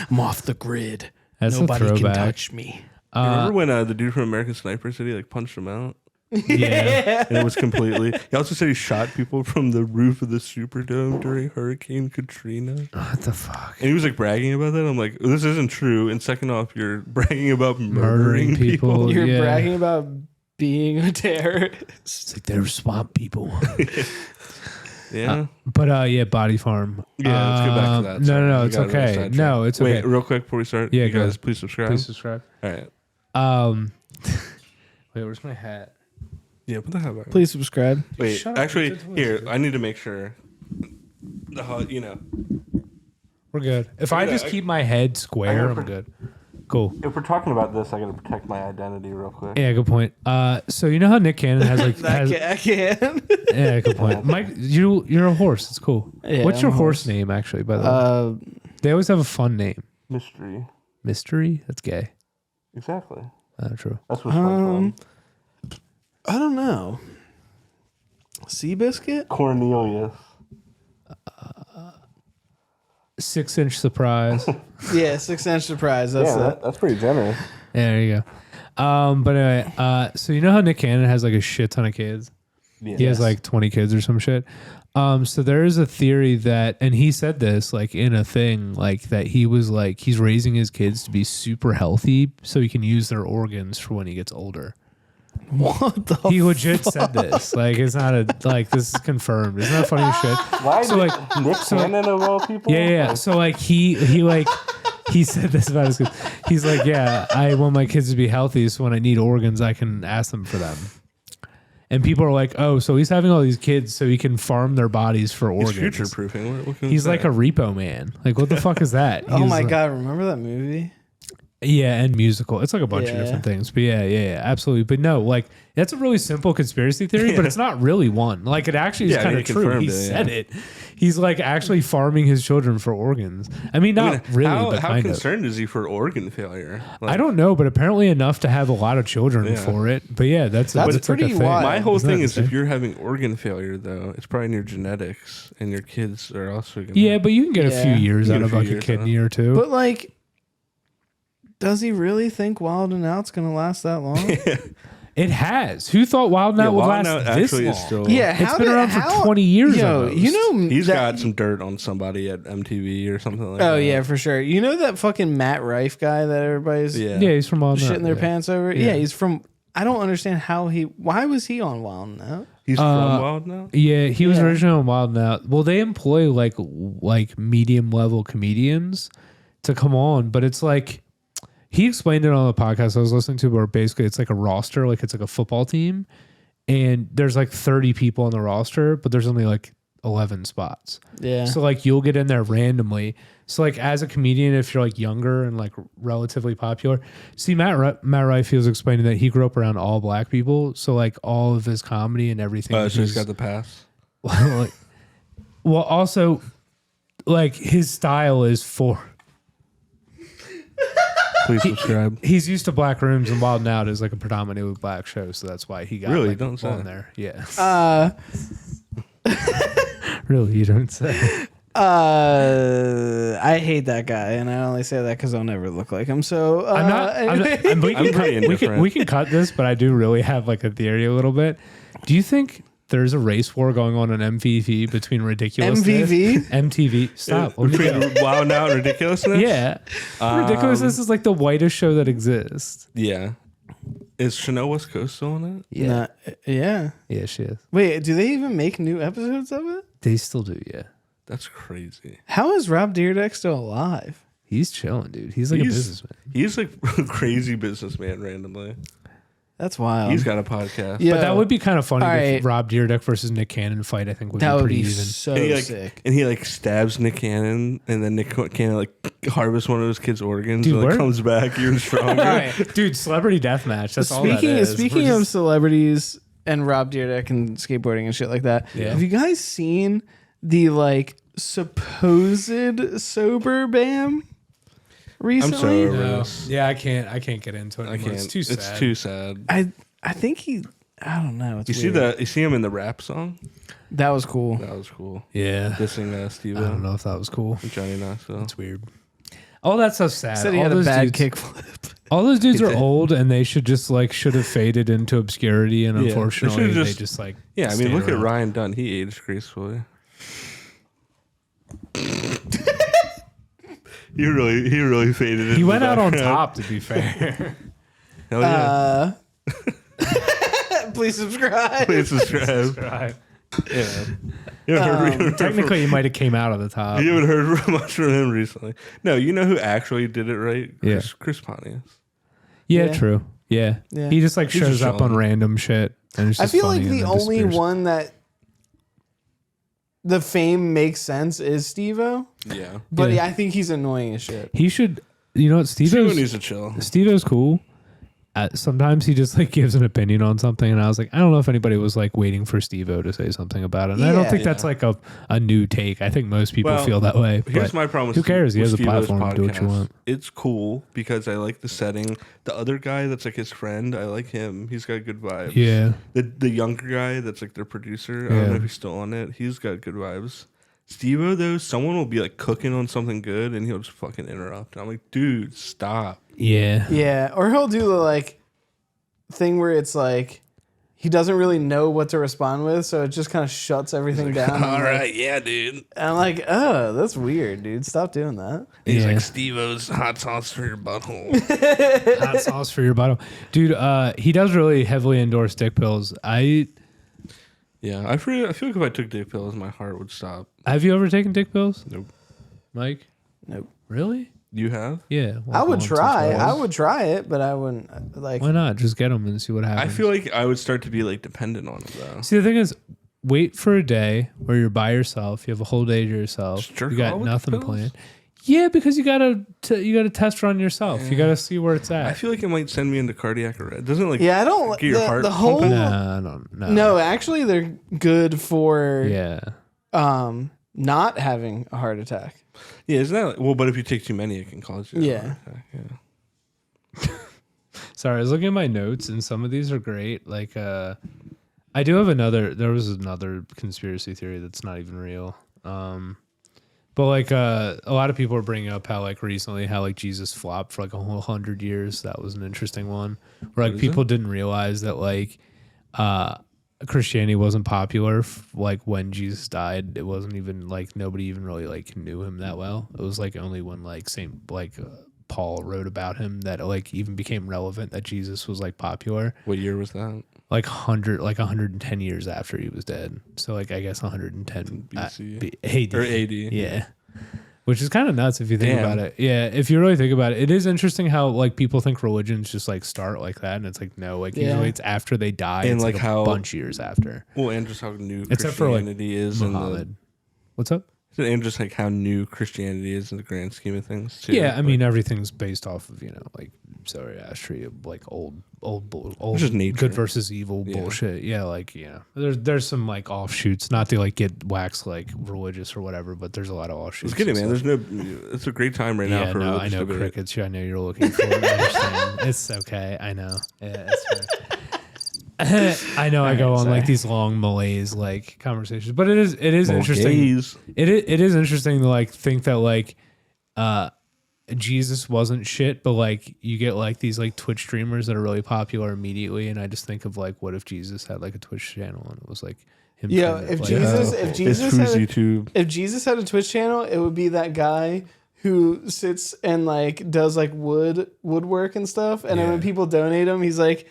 I'm off the grid. That's a Nobody can throwback. touch me. Remember when the dude from American Sniper said he like punched him out? Yeah. And it was completely. He also said he shot people from the roof of the Superdome during Hurricane Katrina. What the fuck? And he was like bragging about that. I'm like, this isn't true. And second off, you're bragging about Murdering murdering people. people. You're Yeah. bragging about being a terrorist. It's like they're swamp people. Yeah. But yeah, Body Farm. Yeah, let's get back to that. Sorry, No, we it's got really okay. sidetracked. No, it's Wait, okay. real quick before we start. Yeah, you go guys, ahead. please subscribe. Please subscribe. All right. Wait, where's my hat? Yeah, put the hat back. Please subscribe. Wait, Shut up. actually, It's a twist, here, dude. I need to make sure. We're good. If I Yeah, just I- keep my head square, I'm good. Cool. If we're talking about this, I gotta protect my identity real quick. Yeah, good point. So you know how Nick Cannon has like I can. yeah, good point. Mike, you're a horse. It's cool. Yeah, What's I'm your a horse horse. name actually? By the way, they always have a fun name. Mystery. Mystery. That's gay. Exactly. True. That's what's fun. I don't know. Seabiscuit? Cornelius. 6-inch surprise. Yeah, 6-inch surprise. That's it. that's pretty generous. Yeah, there you go. But anyway, so you know how Nick Cannon has like a shit ton of kids? He has like 20 kids or some shit. So there is a theory that, and he said this like in a thing, like that he was like, he's raising his kids to be super healthy so he can use their organs for when he gets older. What the He legit said this. Like, it's not a, like, this is confirmed. Isn't that funny as shit? Why So, like, Nick Cannon of all people? Yeah. So like he said this about his kids. He's like, yeah, I want my kids to be healthy, so when I need organs, I can ask them for them. And people are like, oh, so he's having all these kids so he can farm their bodies for He's organs. future proofing. He's like a repo man. Like, what the fuck is that? Oh He's my like- god, remember that movie? Yeah, and musical. It's like a bunch of Yeah. different things. But yeah, absolutely. But no, like that's a really simple conspiracy theory, but it's not really one. Like it actually is Yeah, kind he of true. confirmed He it, said yeah. it. He's like actually farming his children for organs. I mean, not really, but how kind of. concerned is he for organ failure? I don't know, but apparently enough to have a lot of children Yeah. for it. But yeah, that's That's like a pretty thing. wild. My whole Isn't that thing is insane? if you're having organ failure, though, it's probably in your genetics, and your kids are also going Yeah, but you can get a few Yeah. years You out get a of few like a years, kidney or two. But like, does he really think Wild and Out's gonna last that long? it has. Who thought Wild Now would last this actually long? is still. Yeah, It's how been did- around for how- 20 years Yo, almost. you know He's that- got some dirt on somebody at MTV or something like that. Oh yeah, for sure. You know that fucking Matt Rife guy that everybody's Yeah. Yeah, he's from Wild Now. shitting their Yeah. pants over? Yeah. Yeah, he's from. I don't understand how he. Why was he on Wild Now? He's from Wild now? Yeah, he was Yeah. originally on Wild Now. Well, they employ like medium level comedians to come on, but it's like he explained it on the podcast I was listening to, where basically it's like a roster, like it's like a football team, and there's like 30 people on the roster, but there's only like 11 spots. Yeah. So like you'll get in there randomly. So like as a comedian, if you're like younger and like relatively popular, see Matt Rife, he was explaining that he grew up around all black people. So like all of his comedy and everything. Oh, so he's is- got the pass. like, well, also, like his style is for. Please subscribe. He's used to black rooms, and Wild 'N Out is like a predominantly black show, so that's why he got Really? like, Don't say. on there. Yeah, Uh, really, you don't say. I hate that guy, and I only say that because I'll never look like him. So I'm not. anyway. we, I'm can pretty cut, indifferent. we can cut this, but I do really have like a theory a little bit. Do you think there's a race war going on MVV between ridiculousness. MTV. Stop. Between Wild and Out and Ridiculousness? Yeah. Ridiculousness is like the whitest show that exists. Yeah. Is Chanel West Coast still on it? Yeah. Yeah. Yeah, she is. Wait, do they even make new episodes of it? They still do, yeah. That's crazy. How is Rob Dyrdek still alive? He's chilling, dude. He's like a businessman. He's like a crazy businessman randomly. That's wild. He's got a podcast. Yeah. But that would be kind of funny All if right. Rob Dyrdek versus Nick Cannon fight. I think would that be would pretty be even. so And he, like, sick. And he like stabs Nick Cannon, and then Nick Cannon like harvests one of his kids' organs, Dude, and like where- comes back even stronger. Right. Dude, celebrity deathmatch. That's all that Speaking is. speaking We're of just- celebrities and Rob Dyrdek and skateboarding and shit like that, Yeah. have you guys seen the like supposed sober Bam recently? so- No. Yes. Yeah, I can't get into it I anymore. can't. It's too sad. It's too sad. I think he. I don't know. It's You see weird. that? You see him in the rap song? That was cool. That was cool. Yeah. Dissing Steve I don't know if that was cool. Johnny Knoxville. It's weird. All that stuff's sad. Said he all had a those bad dudes, kickflip. all those dudes He are did. old, and they should have faded into obscurity. And Yeah, they unfortunately, should've they just- just like Yeah, I mean, stayed look around. at Ryan Dunn. He aged gracefully. he really faded. He into went the out on background. top. To be fair, Hell yeah! Please subscribe. Please subscribe. right. Yeah. You haven't heard, Technically, he might have came out of the top. you haven't heard much from him recently. No, you know who actually did it right? Yeah. Chris Pontius. Yeah, Yeah. true. Yeah. Yeah. He just like He's shows just up on chilling. random shit. And it's I just feel funny like and the then only disappears. one that the fame makes sense is Steve-O, Yeah. but Yeah. I think he's annoying as shit. He should. You know what? Steve needs to chill. Steve-O's cool. Sometimes he just like gives an opinion on something, and I was like, I don't know if anybody was like waiting for Steve-O to say something about it. And I don't Yeah. think that's like a new take. I think most people Well, feel that way. Here's but my problem with who cares? He with has a Steve-O's platform. Do what you podcast. want. It's cool because I like the setting. The other guy that's like his friend, I like him. He's got good vibes. Yeah. The younger guy that's like their producer, I Yeah. don't know if he's still on it. He's got good vibes. Steve-O though, someone will be like cooking on something good and he'll just fucking interrupt. And I'm like, dude, stop. Yeah. Yeah, or he'll do the like thing where it's like he doesn't really know what to respond with, so it just kind of shuts everything down. and, All like- right, yeah, dude. and I'm like, oh, that's weird, dude. Stop doing that. He's Yeah. like Steve-O's hot sauce for your butthole. Hot sauce for your bottom. Dude, he does really heavily endorse dick pills. Yeah, I feel like if I took dick pills, my heart would stop. Have you ever taken dick pills? Nope. Mike? Nope. Really? You have? Yeah. I would once or try. twice. I would try it, but I wouldn't like. Why not? Just get them and see what happens. I feel like I would start to be like dependent on it though. See, the thing is, wait for a day where you're by yourself. You have a whole day to yourself. Just jerk You got off with the nothing pills? planned. Yeah, because you gotta test run yourself. You gotta see where it's I at. feel like it might send me into cardiac arrest. Doesn't it, like Yeah, I don't. get your heart The whole. pumping? Nah, I don't know. No, actually, they're good for Yeah. not having a heart attack. Yeah, isn't that like, well? But if you take too many, it can cause you. a Yeah. heart attack, yeah. Sorry, I was looking at my notes, and some of these are great. Like, I do have another. There was another conspiracy theory that's not even real. But like, a lot of people are bringing up how like recently how like Jesus flopped for like a whole 100 years. That was an interesting one. Where like is people didn't realize that like, Christianity wasn't popular like when Jesus died. It wasn't even like nobody even really like knew him that well. It was like only when like Paul wrote about him that it, like even became relevant that Jesus was like popular. What year was that? Like 110 years after he was dead. So like I guess 110 BC. AD. Or AD. Yeah. Which is kind of nuts if you think Damn. about it. Yeah, if you really think about it, it is interesting how like people think religions just like start like that, and it's like no, like Yeah. usually it's after they die, And, it's like, a how- bunch years after. Well, and just how new Except for, like, Christianity is, Muhammad. What's up? and just like how new Christianity is in the grand scheme of things too. Yeah, I mean everything's based off of like Zoroastrian, of like old Just nature. good versus evil Yeah. bullshit. Yeah, like there's some like offshoots, not to like get waxed like religious or whatever, but there's a lot of offshoots. Let's get it, and man. stuff. There's no. It's a great time right now Yeah, for no, I religious know debate. crickets. I know you're looking for it. I understand. It's okay. I know. Yeah, it's fair. I know I go on like these long malaise like conversations, but it is interesting. Gays. It is interesting to like think that like Jesus wasn't shit, but like you get like these like Twitch streamers that are really popular immediately, and I just think of like, what if Jesus had like a Twitch channel and it was like him? Yeah, trying to, if like, Jesus, YouTube. if Jesus had a Twitch channel, it would be that guy who sits and like does like woodwork and stuff, and then when people donate him, he's like,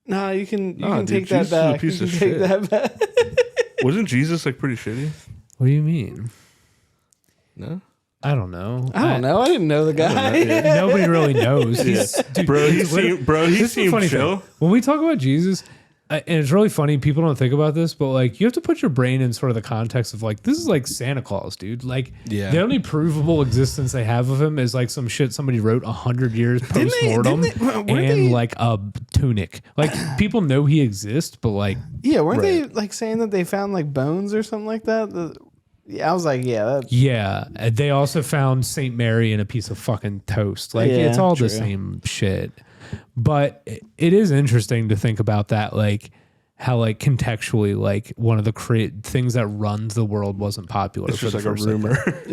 "Nah, you can Dude, take that Jesus is a back. piece You of can take shit. that back." Wasn't Jesus like pretty shitty? what do you mean? No. I don't know. I don't know. I didn't know the guy. Nobody really knows. He's, dude, Bro, he it's lit- seemed, bro, he this is the seemed funny chill. thing. When we talk about Jesus, and it's really funny, people don't think about this, but like you have to put your brain in sort of the context of like, this is like Santa Claus, dude. Like the only provable existence they have of him is like some shit somebody wrote 100 years post mortem and like a tunic. Like people know he exists, but like Yeah, weren't they like saying that they found like bones or something like that? Yeah, I was like, yeah. They also found Saint Mary in a piece of fucking toast. Like it's all the same shit. But it is interesting to think about that, like how like contextually, like one of the things that runs the world wasn't popular. It's for just the like a first rumor.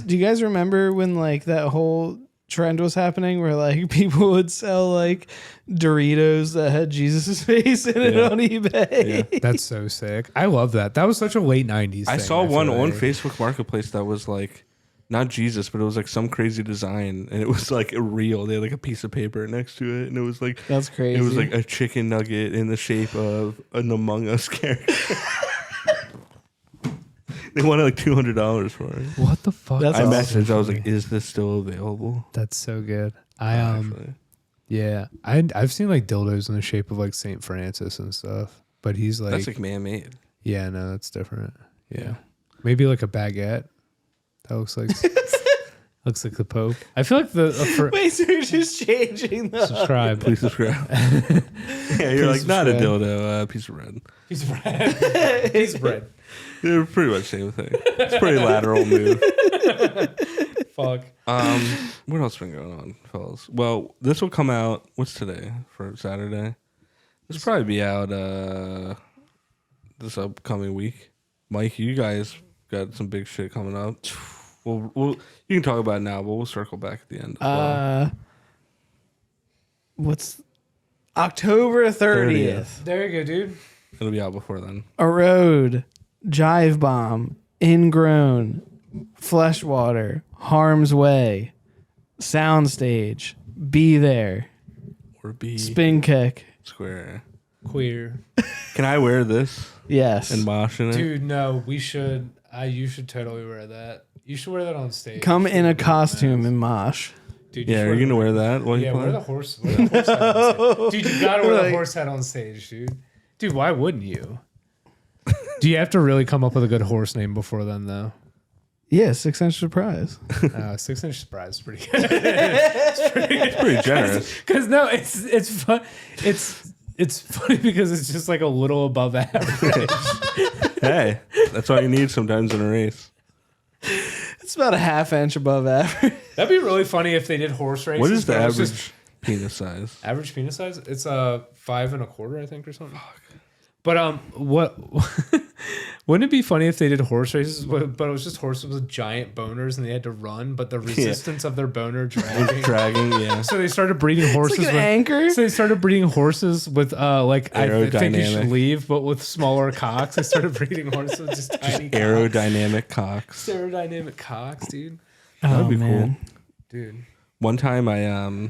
Do you guys remember when like that whole trend was happening where like people would sell like Doritos that had Jesus' face in it on eBay? Yeah. That's so sick. I love that. That was such a late 90s I thing, saw one feel on like. Facebook Marketplace that was like not Jesus, but it was like some crazy design, and it was like real. They had like a piece of paper next to it, and it was like That's crazy. It was like a chicken nugget in the shape of an Among Us character. They wanted like $200 for it. What the fuck? That's I awesome. messaged. I was like, "Is this still available?" That's so good. Actually. Yeah, I've seen like dildos in the shape of like Saint Francis and stuff, but he's like, That's like man-made. yeah, no, that's different. Yeah, maybe like a baguette that looks like looks like the Pope. I feel like Wait, so you're just changing the subscribe. Please subscribe. Yeah, you're like not a dildo, piece of bread. Piece of bread. Piece of bread. They're pretty much the same thing. It's a pretty lateral move. Fuck. What else been going on, fellas? Well, this will come out. What's today for Saturday? This will probably be out this upcoming week. Mike, you guys got some big shit coming up. We'll you can talk about it now, but we'll circle back at the end. As well. What's October 30th? There you go, dude. It'll be out before then. A Road, Jive Bomb, Ingrown, Fleshwater, Harm's Way, Soundstage, Be There, Or be Spin Kick. square. Queer. Can I wear this Yes. and mosh in it? Dude, no, we should. You should totally wear that. You should wear that on stage. Come in a costume and mosh. Dude, Yeah, are you gonna wear that while you Yeah, play? wear the horse. Wear the horse head on stage. Dude, you gotta wear the horse head on stage, dude. Dude, why wouldn't you? Do you have to really come up with a good horse name before then, though? Yeah, 6-inch surprise. 6-inch surprise is pretty good. It's pretty generous. Because no, it's fun. It's funny because it's just like a little above average. Hey, that's all you need sometimes in a race. It's about a 1/2 inch above average. That'd be really funny if they did horse races. What is the but it was average just- penis size? Average penis size? It's 5 1/4, I think, or something. But what? Wouldn't it be funny if they did horse races, but it was just horses with giant boners and they had to run, but the resistance of their boner dragging. Dragging, yeah. So they started breeding horses Like an with anchor. So they started breeding horses with like I think you should Aerodynamic. leave, but with smaller cocks. They started breeding horses with just tiny Aerodynamic cocks. cocks. Aerodynamic cocks, dude. That'd be man. Dude. One time I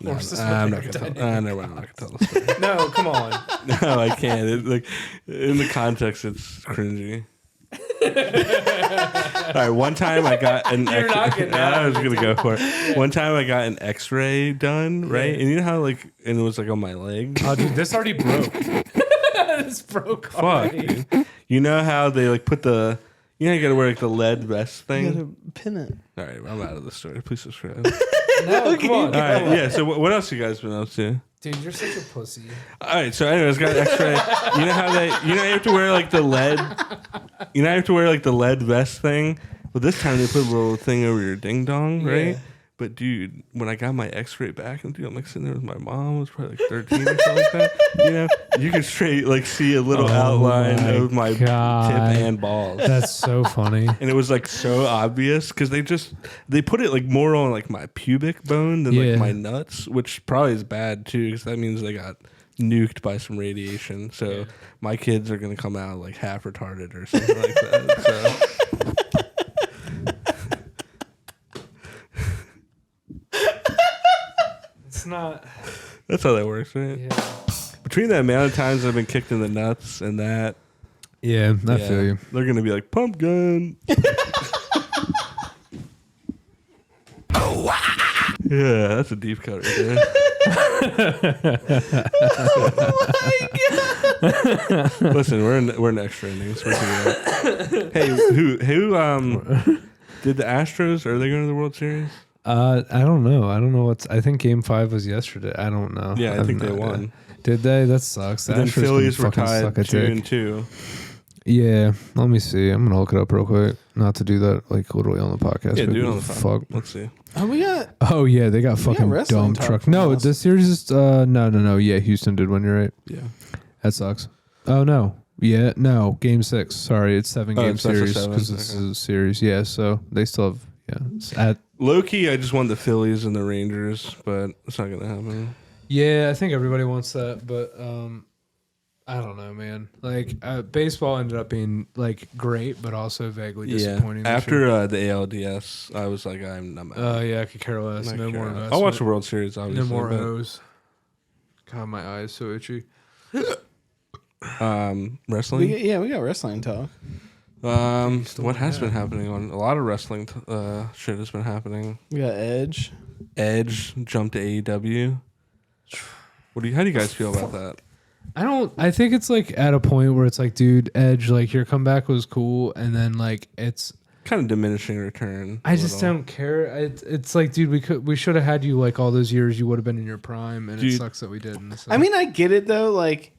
no, Horses I'm with not gonna tell. aerodynamic Never mind, I'm not gonna tell the story. No, come on. No, I can't. It, like in the context, it's cringy. All right, one time I got an. You're not getting that. I was gonna go for it. One time I got an X-ray done, right? And you know how like, and it was like on my leg. Oh, dude, this already broke. This broke Fuck, already. dude. You know how they like put the. You know you gotta wear like the lead vest You thing. gotta pin it. All right, I'm out of the story. Please subscribe. No, come on. All right, yeah. So what else you guys been up to? Dude, you're such a pussy. All right, so anyways, got an X-ray. You know how you have to wear like the lead. You have to wear like the lead vest thing. But this time they put a little thing over your ding dong, right? Yeah. But dude, when I got my X-ray back, and dude, I'm like sitting there with my mom. I was probably like 13 or something like that. You know, you could straight like see a little outline of my tip and balls. That's so funny. And it was like so obvious because they put it like more on like my pubic bone than like my nuts, which probably is bad too because that means they got nuked by some radiation. So my kids are gonna come out like half retarded or something like that. So. It's not. That's how that works, right? Yeah. Between the amount of times I've been kicked in the nuts and that, Yeah, I feel you. they're gonna be like pumpkin. Yeah, that's a deep cut right there. Listen, we're in extra innings. Hey, who did the Astros? Are they going to the World Series? I don't know. I think Game 5 was yesterday. I don't know. Yeah, I think they won. Did they? That sucks. The Then Astros Phillies can were fucking tied suck a dick. 2-2. Yeah, let me see. I'm gonna look it up real quick. Not to do that like literally on the podcast. Yeah, but do it on the phone. fuck. Let's see. Oh, we got. Oh yeah, they got fucking wrestling dump talk truck. from No, us. the series is no. Yeah, Houston did win. You're right. Yeah. That sucks. Oh no. Yeah, no. Game 6. Sorry, it's 7-game it's that's a series 7, because this okay. is a series. Yeah, so they still have it's at. Low key, I just want the Phillies and the Rangers, but it's not gonna happen. Yeah, I think everybody wants that, but I don't know, man. Like baseball ended up being like great, but also vaguely disappointing. Yeah. this year. After the ALDS, I was like, I'm not. Yeah, I could care less. Not No care. more investment. I'll watch the World Series. Obviously, No more but, O's. God, my eyes so itchy. wrestling. We got wrestling talk. What has been happening on a lot of wrestling shit has been happening. We got Edge. Edge jumped to AEW. How do you guys feel about that? I think it's like at a point where it's like, dude, Edge, like your comeback was cool, and then like it's Kind of diminishing return. I just don't care. It's like, dude, we should have had you like all those years. You would have been in your prime, and Dude. it sucks that we didn't. So. I mean, I get it though. Like,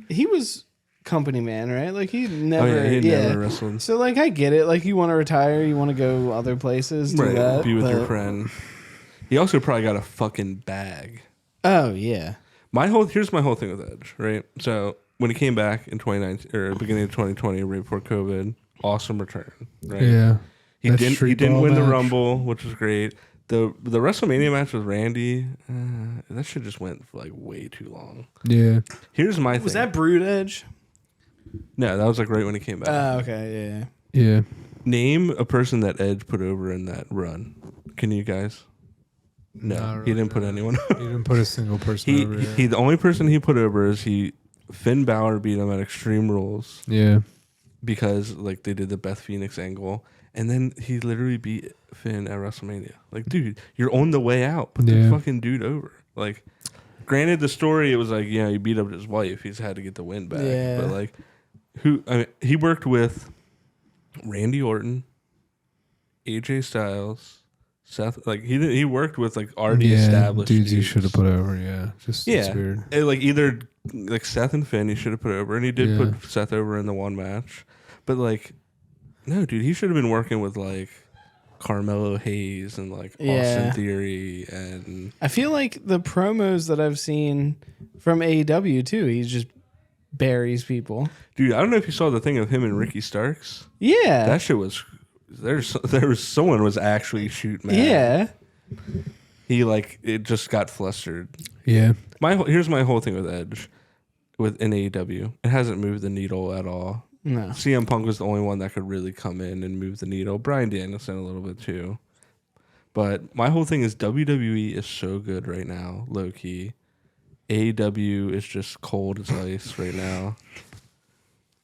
he was company man, right? Like he never, he never wrestled. So like, I get it. Like, you want to retire, you want to go other places, do that, be with your but- friend. He also probably got a fucking bag. Oh yeah. Here's my whole thing with Edge, right? So when he came back in 2019 or beginning of 2020, right before COVID, awesome return, right? Yeah, He That didn't street ball win the match. Rumble, which was great. The WrestleMania match with Randy, that shit just went for like way too long. yeah. Here's my thing. Was that Brood Edge? No, that was like right when he came back. Okay, Yeah. Name a person that Edge put over in that run. Can you guys? No, Not he really, didn't put no. anyone. He didn't put a single person over. The only person he put over is Finn Balor beat him at Extreme Rules Yeah. because like they did the Beth Phoenix angle, and then he literally beat Finn at WrestleMania. Like, dude, you're on the way out. Put the fucking dude over. Like, granted, the story it was like, yeah, he beat up his wife. He's had to get the win back. Yeah. But like, he worked with Randy Orton, AJ Styles. Seth, like he worked with like already established dudes. You should have put over. Yeah, it's yeah. weird. Like either like Seth and Finn, he should have put over, and he did put Seth over in the one match. But like, no, dude, he should have been working with like Carmelo Hayes and like Austin Theory, and I feel like the promos that I've seen from AEW too, he just buries people. dude, I don't know if you saw the thing of him and Ricky Starks. Yeah, That shit was someone was actually shooting. yeah. He like it just got flustered. Yeah. Here's my whole thing with Edge, with AEW. It hasn't moved the needle at all. No, CM Punk was the only one that could really come in and move the needle. Bryan Danielson a little bit too. But my whole thing is WWE is so good right now, low key. AEW is just cold as ice right now.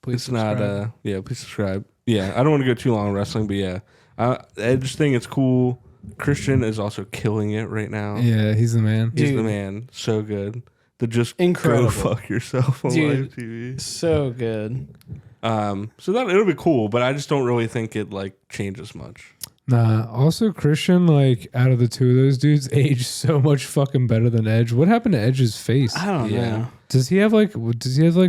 Please It's subscribe. not please subscribe. Yeah, I don't want to go too long on wrestling, but yeah. Edge thing is cool. Christian is also killing it right now. Yeah, he's the man. He's Dude. the man. So good. To just Incredible. go fuck yourself on Dude. live TV. so good. So that it'll be cool, but I just don't really think it like changes much. Nah. Also, Christian, like out of the two of those dudes, aged so much fucking better than Edge. What happened to Edge's face? I don't Yeah. know. Does he have like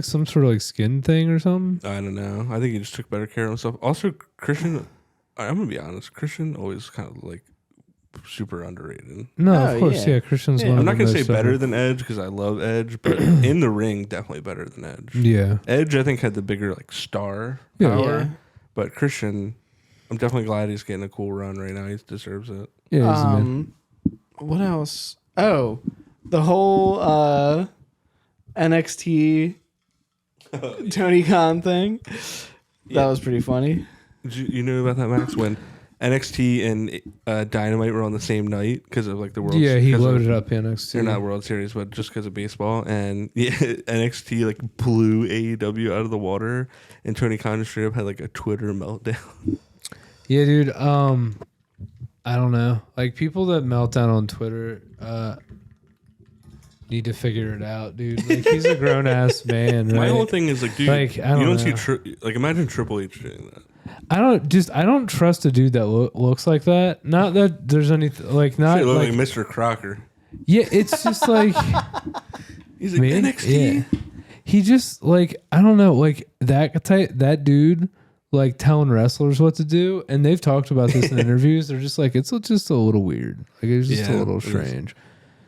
some sort of like skin thing or something? I don't know. I think he just took better care of himself. Also, Christian, I'm gonna be honest. Christian always kind of like super underrated. No, Oh, of course, yeah. yeah. Christian's Yeah. one. I'm of not the gonna say most better than Edge because I love Edge, but in the ring, definitely better than Edge. Yeah. Edge, I think, had the bigger like star Yeah. power, Yeah. but Christian, I'm definitely glad he's getting a cool run right now. He deserves it. Yeah, he's the man. What else? Oh, the whole NXT Tony Khan thing. That was pretty funny. You knew about that, Max? When NXT and Dynamite were on the same night because of like the World. Yeah, he 'cause of- loaded up NXT. They're not World Series, but just because of baseball. And yeah, NXT like blew AEW out of the water, and Tony Khan straight up had like a Twitter meltdown. Yeah, dude. I don't know. Like people that melt down on Twitter need to figure it out, dude. Like he's a grown ass man, right? My whole thing is like, dude, Like, I you don't don't know. see like imagine Triple H doing that. I don't trust a dude that looks like that. Not that there's anything like not Shit, look like, like Mr. Crocker. yeah. It's just like He's like man, NXT. yeah. He just like I don't know like that dude like telling wrestlers what to do, and they've talked about this in interviews. They're just like it's just a little weird. Like it's just a Yeah, little it is. strange.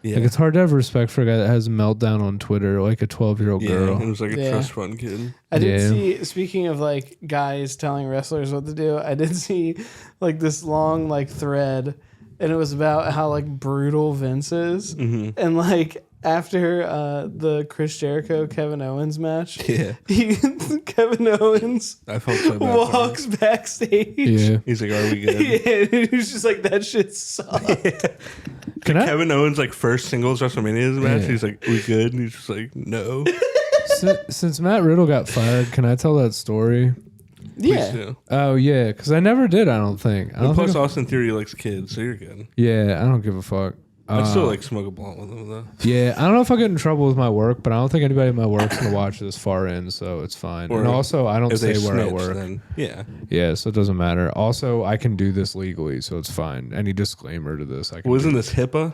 Yeah, Like it's hard to have respect for a guy that has a meltdown on Twitter, like a 12-year-old yeah. girl. It was like a Yeah. trust fund kid. I did Yeah. see, speaking of like guys telling wrestlers what to do, I did see like this long like thread, and it was about how like brutal Vince is. Mm-hmm. And like after the Chris Jericho Kevin Owens match, Yeah, Kevin Owens I felt so bad. for him. walks backstage. Yeah. He's like, "Are we good?" Yeah, and he was just like, that shit sucked. Can I? Kevin Owens like first singles WrestleMania match. Yeah. He's like, "We good?" And he's just like, "No." Since Matt Riddle got fired, can I tell that story? Please Yeah. do. Oh yeah, because I never did. I don't think. I And don't plus, think Austin Theory likes kids, so you're good. yeah, I don't give a fuck. I'd still like smoke a blunt with him though. Yeah, I don't know if I get in trouble with my work, but I don't think anybody at my work's gonna watch this far in, so it's fine. Or and also, I don't If they say where I snitch, work. then yeah. Yeah, so it doesn't matter. Also, I can do this legally, so it's fine. Any disclaimer to this, I can. Wasn't do. this HIPAA?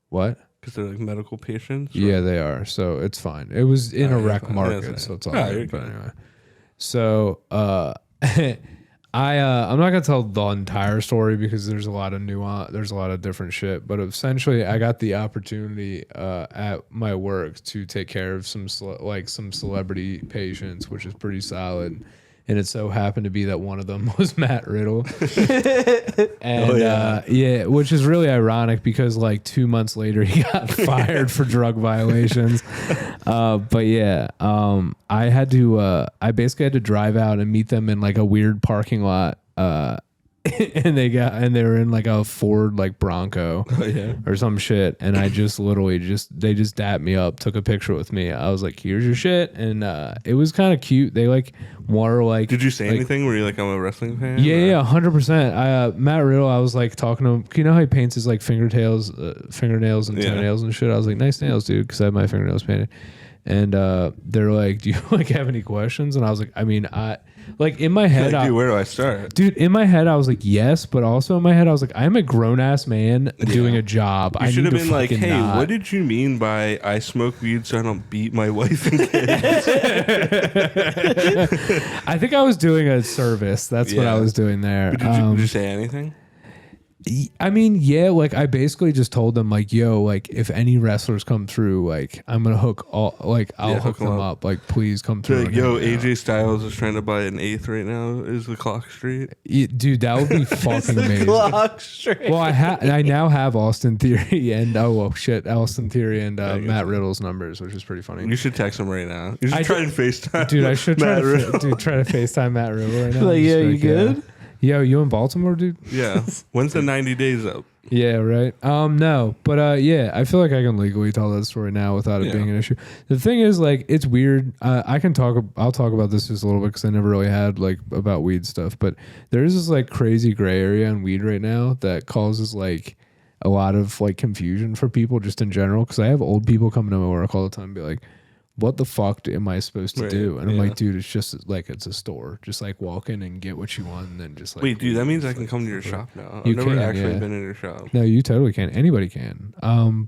What? Because they're like medical patients. Yeah, they are. So it's fine. It was in a Alright, rec fine. market, That's so fine. it's all Ah, right. you're But good. anyway, so I'm not gonna tell the entire story because there's a lot of nuance. There's a lot of different shit. But essentially, I got the opportunity at my work to take care of some celebrity patients, which is pretty solid. And it so happened to be that one of them was Matt Riddle. And yeah, which is really ironic because like 2 months later he got fired for drug violations. But yeah, I basically had to drive out and meet them in like a weird parking lot. And they were in like a Ford like Bronco Oh, yeah. or some shit, and I just literally they just dapped me up, took a picture with me. I was like, "Here's your shit," and it was kind of cute. They like were like, Did you say like, anything? Were you like, I'm a wrestling fan? Yeah, Or- yeah, 100%. Matt Riddle, I was like talking to him. You know how he paints his like fingernails and Yeah. toenails and shit. I was like, "Nice nails, dude," because I have my fingernails painted. And they're like, "Do you like have any questions?" And I was like, "I mean, like in my head, Like, dude, where do I start? Dude, in my head, I was like, yes, but also in my head, I was like, I'm a grown ass man doing a job. You I should need have to been like, fucking hey, not. what did you mean by I smoke weed so I don't beat my wife and kids? I think I was doing a service. That's what I Yeah. was doing there. But did you say anything? I mean, yeah, like I basically just told them, like, yo, like if any wrestlers come through, like I'm gonna hook all, like I'll Yeah, hook hook 'em them up. Like, please come through. Like, and yo, hang out. AJ Styles is trying to buy an eighth right now. Is the clock straight? Dude, that would be fucking amazing. Clock straight. Well, I now have Austin Theory and Austin Theory and I guess Matt so. Riddle's numbers, which is pretty funny. You should text him right now. You should I try did- and FaceTime. Dude, I should try Matt Riddle. try to FaceTime Matt Riddle right now. Like, Just yeah, you good? Yo, you in Baltimore, dude? Yeah. When's the 90 days up? Yeah, right. No, but yeah, I feel like I can legally tell that story now without it Yeah. being an issue. The thing is, like, it's weird. I'll talk about this just a little bit because I never really had like about weed stuff. But there's this like crazy gray area on weed right now that causes like a lot of like confusion for people just in general. Because I have old people coming to my work all the time and be like, what the fuck am I supposed to Right, do? And I'm yeah. like, dude, it's just like it's a store. Just like walk in and get what you want, and then just like. Wait, dude, that means I just, can like, come to your flip it. shop now. You I've never can, actually yeah. been in your shop. No, you totally can. Anybody can.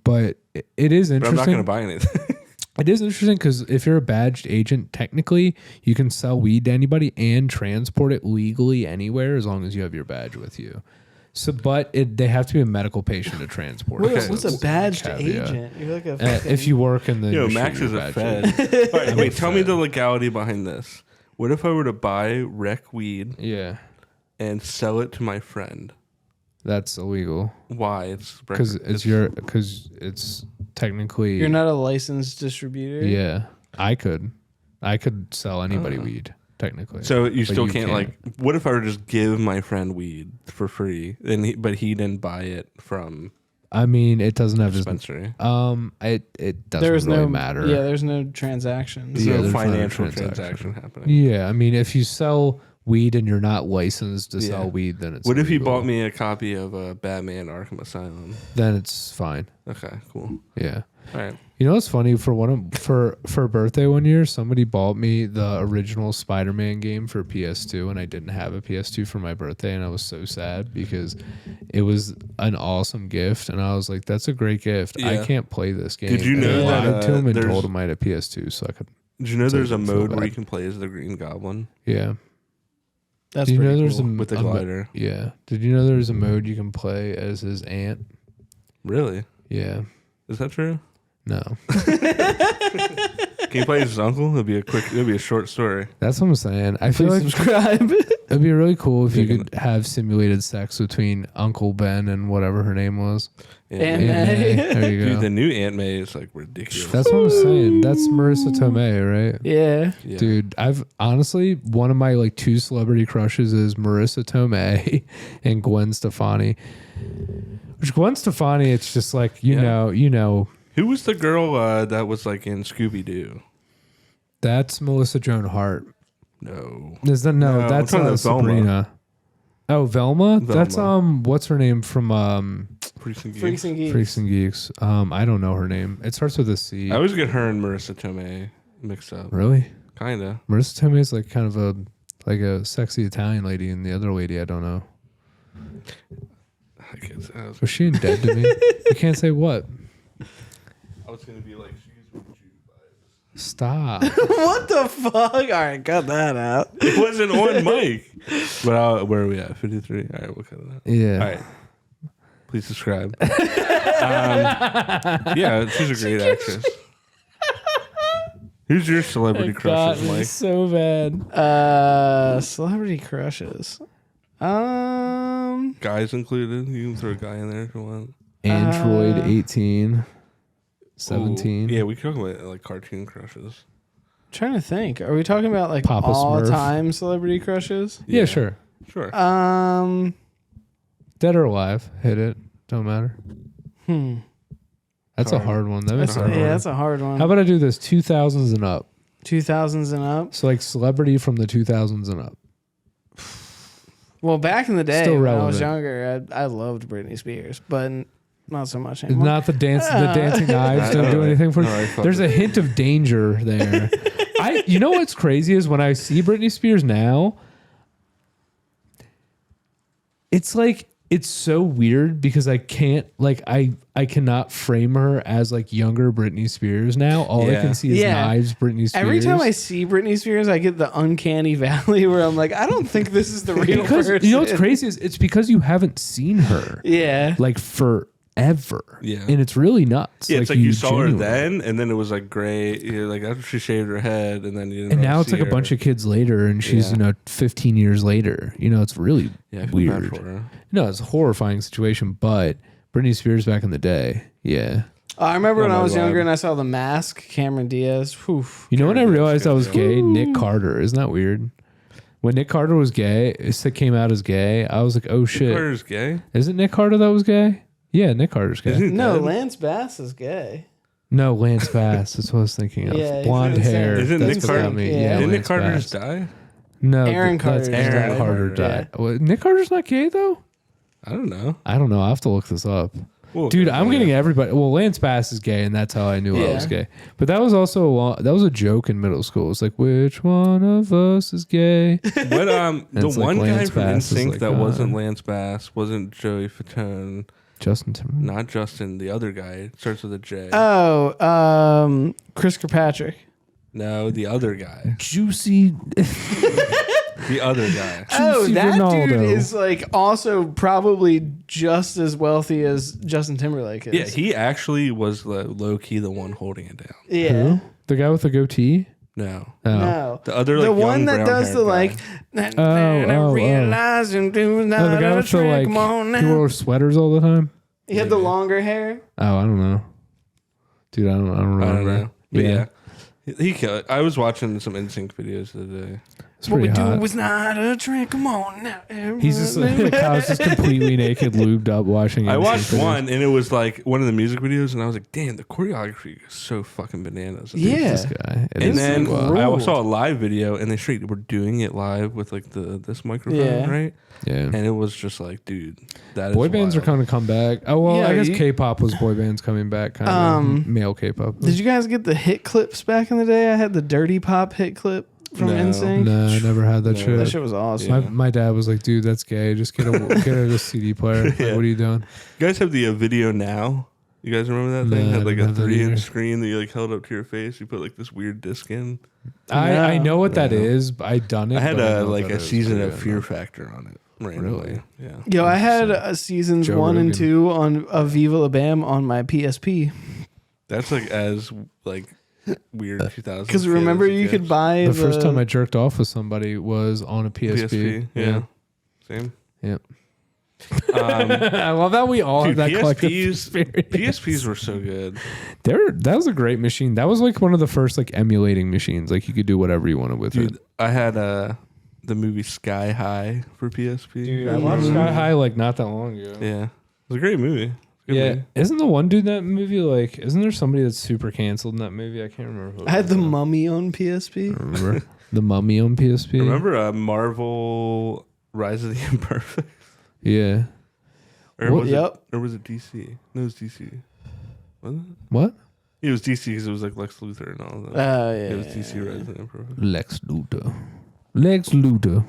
But it is But I'm interesting. not going to buy anything. It is interesting because if you're a badged agent, technically you can sell weed to anybody and transport it legally anywhere as long as you have your badge with you. So, but they have to be a medical patient to transport. What's a badged caveat. agent? You're like a If you work in the Yo, industry, Max you're is a badged. fed. All right, I'm wait, a tell me fed. the legality behind this. What if I were to buy rec weed Yeah, and sell it to my friend? that's illegal Why? It's because it's technically You're not a licensed distributor. Yeah, I could sell anybody weed technically. So you but still can't like. What if I were to just give my friend weed for free, but he didn't buy it from I mean, it doesn't have his. dispensary? It doesn't There's really no matter. Yeah, there's no transactions. There's Yeah, no there's not a financial transaction. transaction happening. Yeah, I mean, if you sell weed and you're not licensed to Yeah. sell weed, then it's What if he illegal. bought me a copy of Batman Arkham Asylum? Then it's fine. Okay, cool. Yeah. All right. You know what's funny? For a birthday one year, somebody bought me the original Spider-Man game for PS2, and I didn't have a PS2 for my birthday, and I was so sad because it was an awesome gift, and I was like, "That's a great gift. I Yeah. can't play this game." Did you And know I that, lied to him and there's- told him I had a PS2, so I could. Did you know So there's a you feel mode where bad. you can play as the Green Goblin Yeah. That's Did you know pretty there's cool. with the a mo- glider? Yeah. Did you know there's a mode you can play as his aunt? Really? Yeah. Is that true? No. Can you play as his uncle? It'll be a short story. That's what I'm saying. I feel Please like subscribe. it'd be really cool if you Yeah. could have simulated sex between Uncle Ben and whatever her name was. Aunt May. May. There you go. Dude, the new Aunt May is like ridiculous. That's what I'm saying. That's Marissa Tomei, right? Yeah. Yeah. Dude, I've honestly one of my like two celebrity crushes is Marissa Tomei and Gwen Stefani. Which Gwen Stefani, it's just like you know, Who was the girl that was like in Scooby Doo? that's Melissa Joan Hart. No. Is that No, I'm that's talking about Velma. Sabrina. Oh, Velma? Velma. That's what's her name from Freaks and Geeks. Freaks and Geeks. Freaks and Geeks. I don't know her name. It starts with a C. I always get her and Marissa Tomei mixed up. Really? Kinda. Marissa Tomei is like kind of a sexy Italian lady, and the other lady I don't know. I guess Was she in Dead to Me? You can't say what. I was gonna be like, she's what you vibes. Stop. What the fuck? All right, cut that out. It wasn't on mic. But where are we at? 53. All right, we'll cut it out. Yeah. All right. Please subscribe. Yeah, she's a great actress. Who's your celebrity crushes, Mike? so bad. Celebrity crushes. Guys included. You can throw a guy in there if you want. Android 18. 17. Ooh. Yeah, we can talk about like cartoon crushes. Trying to think. Are we talking about like Papa Smurf. all-time celebrity crushes? Yeah, sure. Sure. Dead or alive. Hit it. Don't matter. That's a Hard. hard one. That makes That's it hard. that's a hard one. How about I do this 2000s and up? 2000s and up? So like celebrity from the 2000s and up. Well, back in the day Still when I was relevant. younger, I loved Britney Spears, but not so much anymore. Not the dancing eyes don't do anything for No, I fuck There's with a hint of danger there. You know what's crazy is when I see Britney Spears now, it's like it's so weird because I can't like I cannot frame her as like younger Britney Spears now. All I Yeah. can see is Yeah. knives Britney Spears. Every time I see Britney Spears, I get the uncanny valley where I'm like, I don't think this is the real because person. you know what's crazy is it's because you haven't seen her Yeah. like forever. Yeah. And it's really nuts. Yeah, it's like you saw her genuinely- then, and then it was like gray. Like after she shaved her head, and then you didn't And really now it's see like a her. bunch of kids later, and she's Yeah. 15 years later. It's really Yeah, I feel bad weird. for her. No, it's a horrifying situation. But Britney Spears back in the day, yeah. I remember when Not I my was younger vibe. and I saw The Mask, Cameron Diaz. Whew. You know when I Cameron Diaz realized I was goes, gay? Nick Carter. Isn't that weird? When Nick Carter was gay, it came out as gay. I was like, oh shit, Carter's gay. is it Nick Carter that was gay? Yeah, Nick Carter's gay. Isn't he No, dead? Lance Bass is gay. No, Lance Bass. That's what I was thinking of. Yeah, he's Blonde insane. hair. Isn't That's Nick what got Carter- me. Yeah. Yeah, Didn't Nick Lance Carter Bass. just die? No, Aaron that's Carter Aaron died. Carter Yeah. died. Well, Nick Carter's not gay though. I don't know. I don't know. I have to look this up. Well, Dude, I'm yeah. getting everybody. Well, Lance Bass is gay, and that's how I knew I was Yeah. gay. But that was also that was a joke in middle school. It's like, which one of us is gay? What the it's like one guy Lance from Bass is NSYNC like, that wasn't Lance Bass, wasn't Joey Fatone, Justin Timberlake. not Justin, the other guy. Starts with a J. Chris Kirkpatrick. No, the other guy. Juicy. The other guy. Oh, Juicy that dude Ronaldo. is like also probably just as wealthy as Justin Timberlake is. Yeah, he actually was low key the one holding it down. Yeah. Who? The guy with the goatee? No. Oh. No. The other, like, the one young that does the brown-haired like. Oh. Realizing do not No, the guy with the like, come on he now. wore sweaters all the time. He had the longer hair. Oh, I don't know. Dude, I don't I remember. don't know. But yeah. He killed it. I was watching some NSYNC videos the other day. It's What we pretty do hot. was not a trick. Come on now. He's just like, Kyle's just completely naked, lubed up, watching. I NSYNC watched videos. one and it was like one of the music videos, and I was like, damn, the choreography is so fucking bananas. Yeah. This guy. It And is then so wild. I also saw a live video, and they straight were doing it live with like this microphone, Yeah. right? yeah. And it was just like, dude, that is Boy bands are wild. kind of come back. Oh well, Yeah, I guess you- K-pop was boy bands coming back, kind of male K-pop. Did you guys get the hit clips back in the day? I had the Dirty Pop hit clip from No. NSYNC. No, I never had that No. shit. That shit was awesome. Yeah. My dad was like, "Dude, that's gay. Just get a CD player. Like, Yeah. what are you doing?" You guys have the video now? You guys remember that thing? No, I Had like didn't a have that 3-inch either. screen that you like held up to your face. You put like this weird disc in. I know what that No. is. But I done it. I had but don't know a what like that a is. season Yeah, of I Fear know. Factor on it. Randomly. Yeah. Yo, I had seasons Joe 1 and Rogan. 2 on of Viva La Bam on my PSP. That's like as like weird 2000. Because remember, you could buy The first time I jerked off with somebody was on a PSP. PSP. Yeah. Same. Yep. Um, I love that we all dude, had that collective PSPs, experience. PSPs were so good. That was a great machine. That was like one of the first like emulating machines. Like you could do whatever you wanted with Dude, it. I had the movie Sky High for PSP. Dude, I watched Sky High like not that long ago. Yeah. It was a great movie. Good Yeah, movie. isn't the one dude in that movie like? Isn't there somebody that's super canceled in that movie? I can't remember. Who it I had was the now. Mummy on PSP. Remember the Mummy on PSP? Remember Marvel Rise of the Imperfect? Yeah. Or What? was Yep. it? Or was it DC? No, it was DC. Wasn't it? What? It was DC because it was like Lex Luthor and all that. Oh yeah. It was DC Rise of the Imperfect. Lex Luthor. Lex Luthor.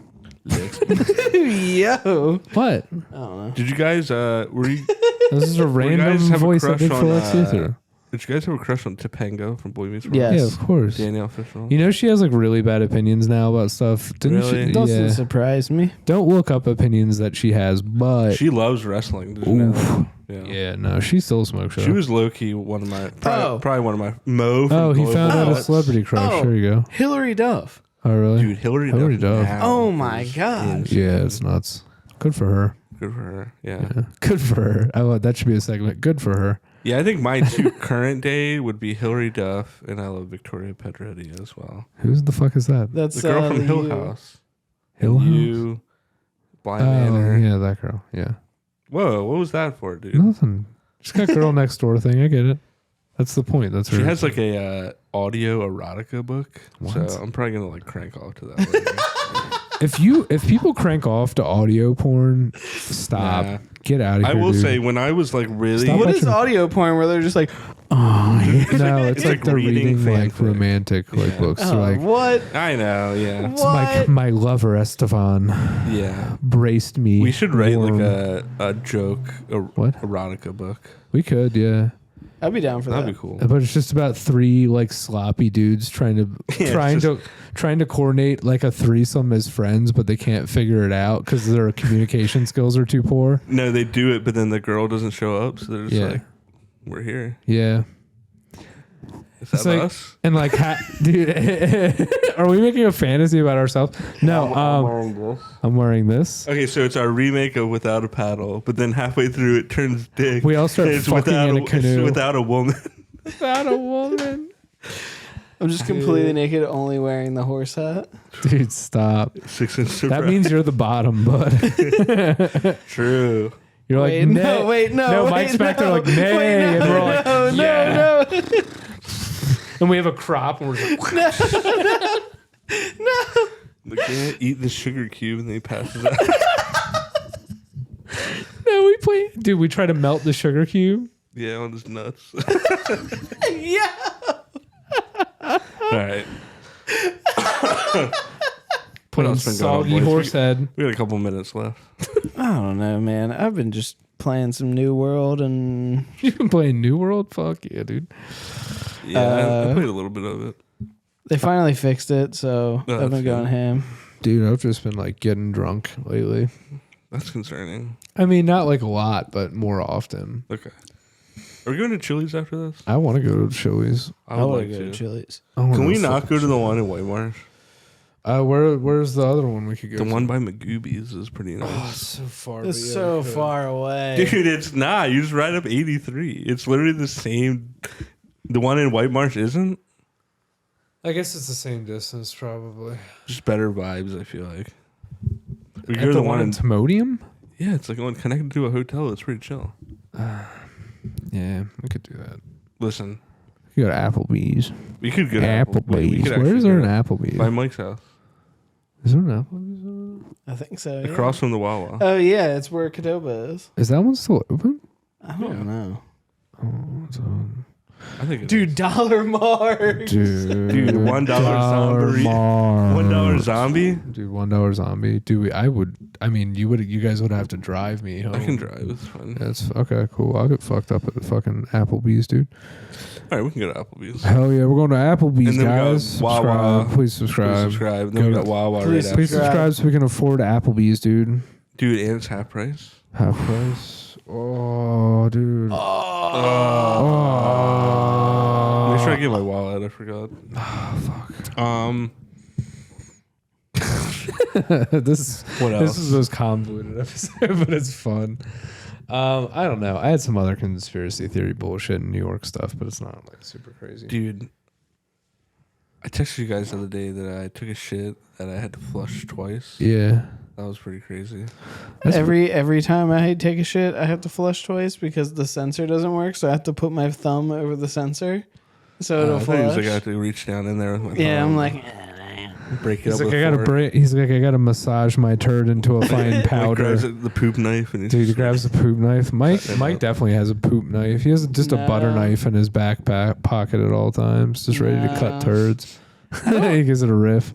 Yo. What? I don't know. Did you guys were you This is a you random guys have a voice I crush did for on, Lex Luthor. did you guys have a crush on Topanga from Boy Meets World? Yes. Yeah, of course. Danielle Fishel. You know she has like really bad opinions now about stuff. Didn't Really? she? Doesn't Yeah. surprise me. Don't look up opinions that she has, but She loves wrestling. Did you know Oof. that? Yeah. yeah, no, she still smokes. She was low key one of my probably one of my Mo. From Oh, he Global found out a Nuts. celebrity crush. Oh. There you go. Hillary Duff. Oh, really? Dude, Hillary Hillary Duff. Duff. now Oh my is God. insane. Yeah, it's nuts. Good for her. Good for her. Yeah. Yeah. Good for her. I love that should be a segment. Good for her. Yeah, I think my two current day would be Hillary Duff, and I love Victoria Pedretti as well. Who's the fuck is that? That's The girl from Hill you. House. Hill House? You, Blind Oh, Manor. yeah, that girl. Yeah. Whoa, what was that for, dude? Nothing. She's got girl next door thing. I get it. That's the point. That's her. She has like a audio erotica book, What? so I'm probably gonna like crank off to that later. if people crank off to audio porn, stop. Nah. Get out of I here. will dude. say when I was like really Stop What watching- is audio porn where they're just like, no, it's it's like like they're reading reading like fanfic. romantic like Yeah. books. They're oh, like what? I know, yeah. it's my lover Estevan Yeah. braced me. We should write warm. like a joke What? erotica book. We could, yeah. I'd be down for That'd that. be cool. But it's just about three like sloppy dudes trying to Yeah, trying to coordinate like a threesome as friends, but they can't figure it out because their communication skills are too poor. No, they do it, but then the girl doesn't show up, so they're just Yeah. like, "We're here." Yeah, Is that It's like- us? and like, dude, are we making a fantasy about ourselves? No, I'm wearing this. Okay, so it's our remake of Without a Paddle, but then halfway through it turns dick. We all start It's fucking in a it's canoe. without a woman. Without a woman, I'm just completely naked, only wearing the horse hat. dude, stop. 6 inch That means you're the bottom, bud. true. You're like, Wait, nay. no, wait, no. No, wait, Mike's back there no, like, nay, wait, no, and we're like, no, yeah. no, no. And we have a crop, and we're just like, Like, yeah, eat the sugar cube, and then he passes out. no, we play. Dude, we try to melt the sugar cube. Yeah, on his nuts. Yeah. All right. Put on else been going on, soggy boys? horse head. We got a couple minutes left. I don't know, man. I've been just playing some New World and You've been playing New World? Fuck yeah, dude. Yeah, I played a little bit of it. they finally fixed it, so Oh, I've been that's going good. ham. Dude, I've just been like getting drunk lately. That's concerning. I mean, not like a lot, but more often. Okay. Are we going to Chili's after this? I want to go to Chili's. I would want like to go to. to Chili's. Can we not go to the one in White Marsh? Where's the other one we could go The to? one by Magoobies is pretty nice. Oh, it's so far. It's so far away. Dude, it's not. You just ride up 83. It's literally the same. The one in White Marsh isn't. I guess it's the same distance, probably. Just better vibes, I feel like. We At go to the the one in in. Timonium? Yeah, it's like one connected to a hotel. It's pretty chill. Yeah, we could do that. Listen, You go to Applebee's. we could go to Applebee's. Where is there an Applebee's? By Mike's house. Is there an Applebee's? I think so. Yeah. Across from the Wawa. Oh yeah, it's where Cadoba is. Is that one still open? I don't know. I think it Dude, is. Dollar Mart. Dude, Dude, $1 zombie. $1 zombie? Dude, $1 zombie. Dude, I mean, you guys would have to drive me home. I can drive. It's fun. That's okay, cool. I'll get fucked up at the fucking Applebee's, dude. All right, we can go to Applebee's. Hell yeah, we're going to Applebee's, And then we got guys. Wawa. Subscribe. Please subscribe. Please subscribe. Then Go we to- got Wawa right Please after. Please subscribe so we can afford Applebee's, dude. Dude, and it's half price. Half price. Oh, dude. Oh. Make sure I get my wallet. I forgot. Oh, fuck. this What else? This is the most convoluted episode, but it's fun. I don't know. I had some other conspiracy theory bullshit in New York stuff, but it's not like super crazy. Dude, I texted you guys the other day that I took a shit that I had to flush twice. Yeah. That was pretty crazy. Every time I take a shit, I have to flush twice because the sensor doesn't work. So I have to put my thumb over the sensor, so it'll I thought he was flush. like, I have to reach down in there with my Yeah, thumb, I'm like, break it He's up like, with I gotta fork. break. He's like, I gotta massage my turd into a fine Like, powder. grabs the poop knife and he's Dude, he just grabs the poop knife. Mike Cutting it up. definitely has a poop knife. He has just a butter No. knife in his back pocket at all times, just ready to cut No. turds. He gives it a whiff.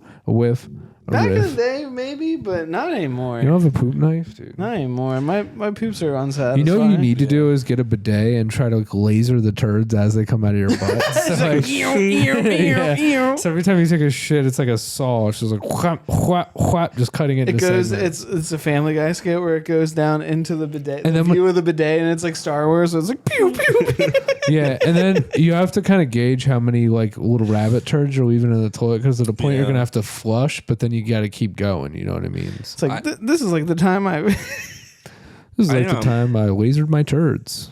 A back in the riff. day, maybe, but not anymore. You don't have a poop knife, dude. Not anymore. My poops are unsatisfying. You know what you need to do is get a bidet and try to like laser the turds as they come out of your butt. So, like, yeah. So every time you take a shit, it's like a saw. It's just like whap, whap, whap, just cutting it. It into goes. segments. It's a Family Guy skit where it goes down into the bidet, And the then view of the bidet, and it's like Star Wars. So it's like pew pew pew. Yeah, and then you have to kind of gauge how many like little rabbit turds you're leaving in the toilet because at a point you're Yeah. gonna have to flush, but then you got to keep going. You know what I mean? It's like this is like the time I. This is like I the time I lasered my turds.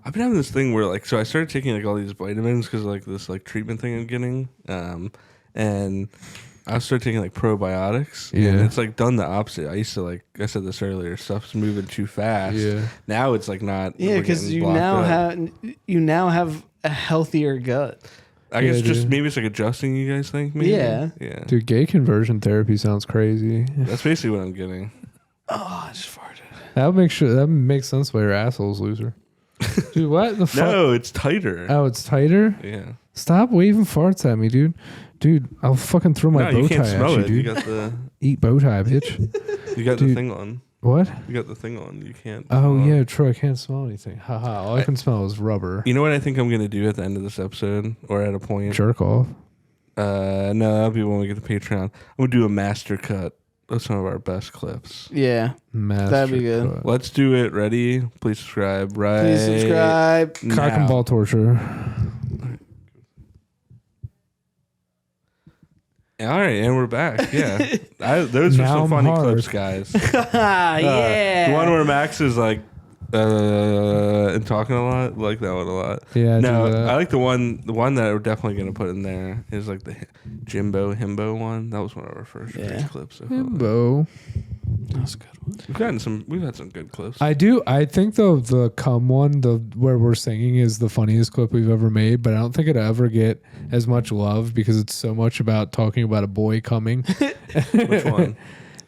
I've been having this thing where like, so I started taking like all these vitamins because like this like treatment thing I'm getting, and I started taking like probiotics. Yeah. and it's like done the opposite. I used to like I said this earlier, stuff's moving too fast. Yeah. Now it's like not. Yeah, we're because getting you blocked now up. have a healthier gut. I guess Yeah, just dude. maybe it's like adjusting. You guys think? Maybe? Yeah. Yeah. Dude, gay conversion therapy sounds crazy. That's basically what I'm getting. Oh, I just farted. That makes sense why your asshole's loser. Dude, what the fuck? No, it's tighter. Oh, it's tighter. Yeah. Stop waving farts at me, dude. Dude, I'll fucking throw my No, bow you tie can't at smell you, it. You dude. got the Eat bow tie, bitch. you got the Dude. thing on. What? You got the thing on. You can't. Oh smell it. yeah, true. I can't smell anything. Haha. All I can smell is rubber. You know what I think I'm gonna do at the end of this episode, or at a point? Jerk off. No, that'll be when we get the Patreon. I'm gonna do a master cut of some of our best clips. Yeah. That'd be good. Master Let's do it. Ready? Please subscribe. Right. Please subscribe. cut. Cock and now. ball torture. All right, and we're back. Yeah, those are Now some I'm funny hard. clips, guys. Yeah. The one where Max is like and talking a lot, like that one a lot. Yeah. No, do that. I like the one that we're definitely gonna put in there is like the Jimbo Himbo one. That was one of our first Yeah. clips. I felt like. Himbo. That's a good one. We've had some good clips. I think the cum one, the where we're singing, is the funniest clip we've ever made, but I don't think it'll ever get as much love because it's so much about talking about a boy coming. Which one?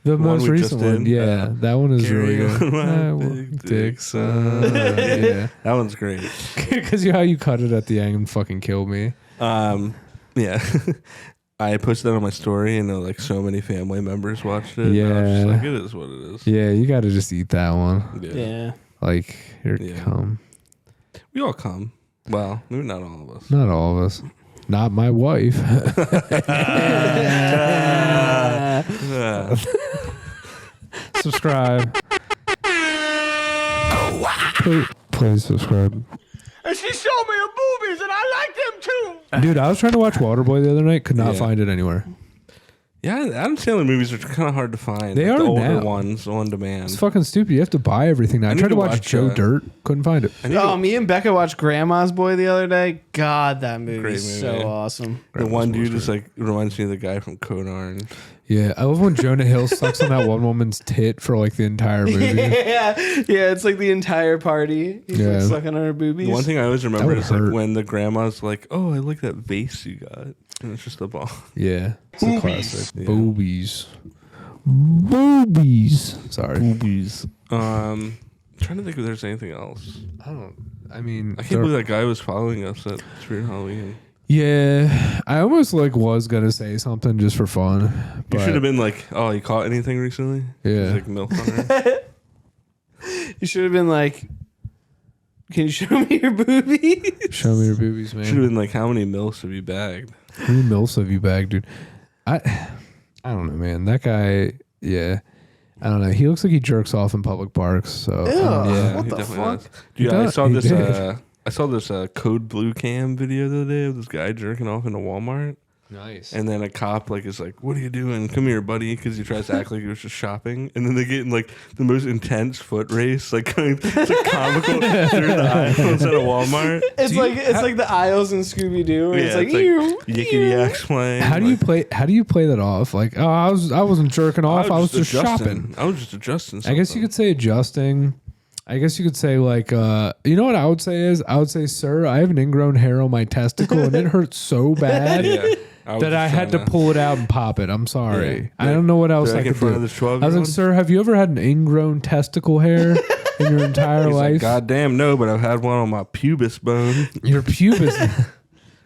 The one most we recent just one, did? yeah, that one is really Carry good. on my I will big dick dick, son. son. Yeah, That one's great. because how you cut it at the end and fucking kill me. Yeah. I posted that on my story, and like so many family members watched it. and I was just Yeah. like, it is what it is. Yeah, you got to just eat that one. Yeah. Like here it Yeah. come. We all come. Well, maybe not all of us. Not all of us. Not my wife. Subscribe. Please subscribe. And she showed me her boobies, and I like them too. Dude, I was trying to watch Waterboy the other night. Could not find it anywhere. Yeah, Adam Sandler movies are kind of hard to find. They like are the older now. ones on demand. It's fucking stupid. You have to buy everything now. I tried to watch Joe Dirt. Couldn't find it. Oh, me and Becca watched Grandma's Boy the other day. God, that movie's Great movie. so awesome. The one dude is like reminds me of the guy from Code Orange. Yeah, I love when Jonah Hill sucks on that one woman's tit for like the entire movie. Yeah, it's like the entire party. He's like sucking on her boobies. The one thing I always remember would is hurt. like when the grandma's like, "Oh, I like that vase you got," and it's just a ball. Yeah, it's a classic. Yeah. Boobies. Boobies. Sorry. Boobies. Trying to think if there's anything else. I mean, I can't believe that guy was following us at Spirit Halloween. Yeah, I almost like was gonna say something just for fun. You but should have been like, "Oh, you caught anything recently?" Yeah. He's like milk on her. You should have been like, "Can you show me your boobies?" Show me your boobies, man. Should have been like, "How many milfs have you bagged?" How many milfs have you bagged, dude? I don't know, man. That guy, yeah. I don't know. He looks like he jerks off in public parks. So Yeah, what he the definitely fuck? does. Dude, He I does- saw he this. did. I saw this Code Blue Cam video the other day of this guy jerking off in a Walmart, nice. and then a cop like is like, "What are you doing? Come here, buddy," because he tries to act like he was just shopping, and then they get in like the most intense foot race, like going, it's like comical through the aisles at a Walmart. It's like the aisles in Scooby Doo. Yeah, It's like, it's like ew, Yickety Yak's playing. How do you play? How do you play that off? Like, oh, I wasn't jerking off. I was just shopping. I was just adjusting. I guess you could say adjusting. I guess you could say like, you know what I would say is, I would say, sir, I have an ingrown hair on my testicle and it hurts so bad that I had to pull it out and pop it. I'm sorry. Yeah. I don't know what else I in could front do. of this 12-year-old? I was like, sir, have you ever had an ingrown testicle hair in your entire He's life? like, God damn, no, but I've had one on my pubis bone. Your pubis.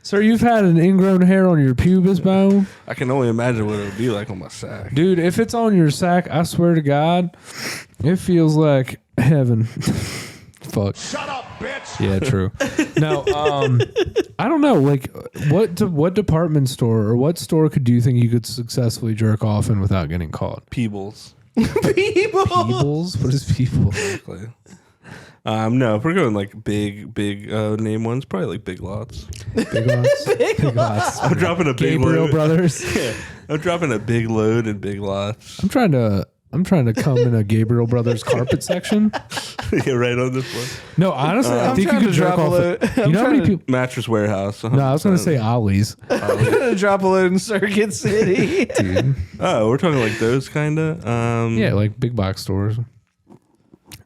Sir, you've had an ingrown hair on your pubis bone? I can only imagine what it would be like on my sack. Dude, if it's on your sack, I swear to God, it feels like heaven. Fuck. Shut up, bitch. Yeah, true. No, I don't know. Like, what department store or what store could you think you could successfully jerk off in without getting caught? Peebles. Peebles? What is Peebles? Exactly. No, if we're going like big name ones, probably like Big Lots. Big Lots. Big Lots. I'm dropping a big Gabriel load. Brothers. Yeah, I'm dropping a big load in Big Lots. I'm trying to come in a Gabriel Brothers carpet section. Yeah, right on this one. No, honestly, I I'm think you trying could to jerk drop a off. load. You know how many people? Mattress Warehouse. No, I was going to say Ollie's. I'm gonna drop a load in Circuit City. Dude. Oh, we're talking like those kind of. Yeah, like big box stores.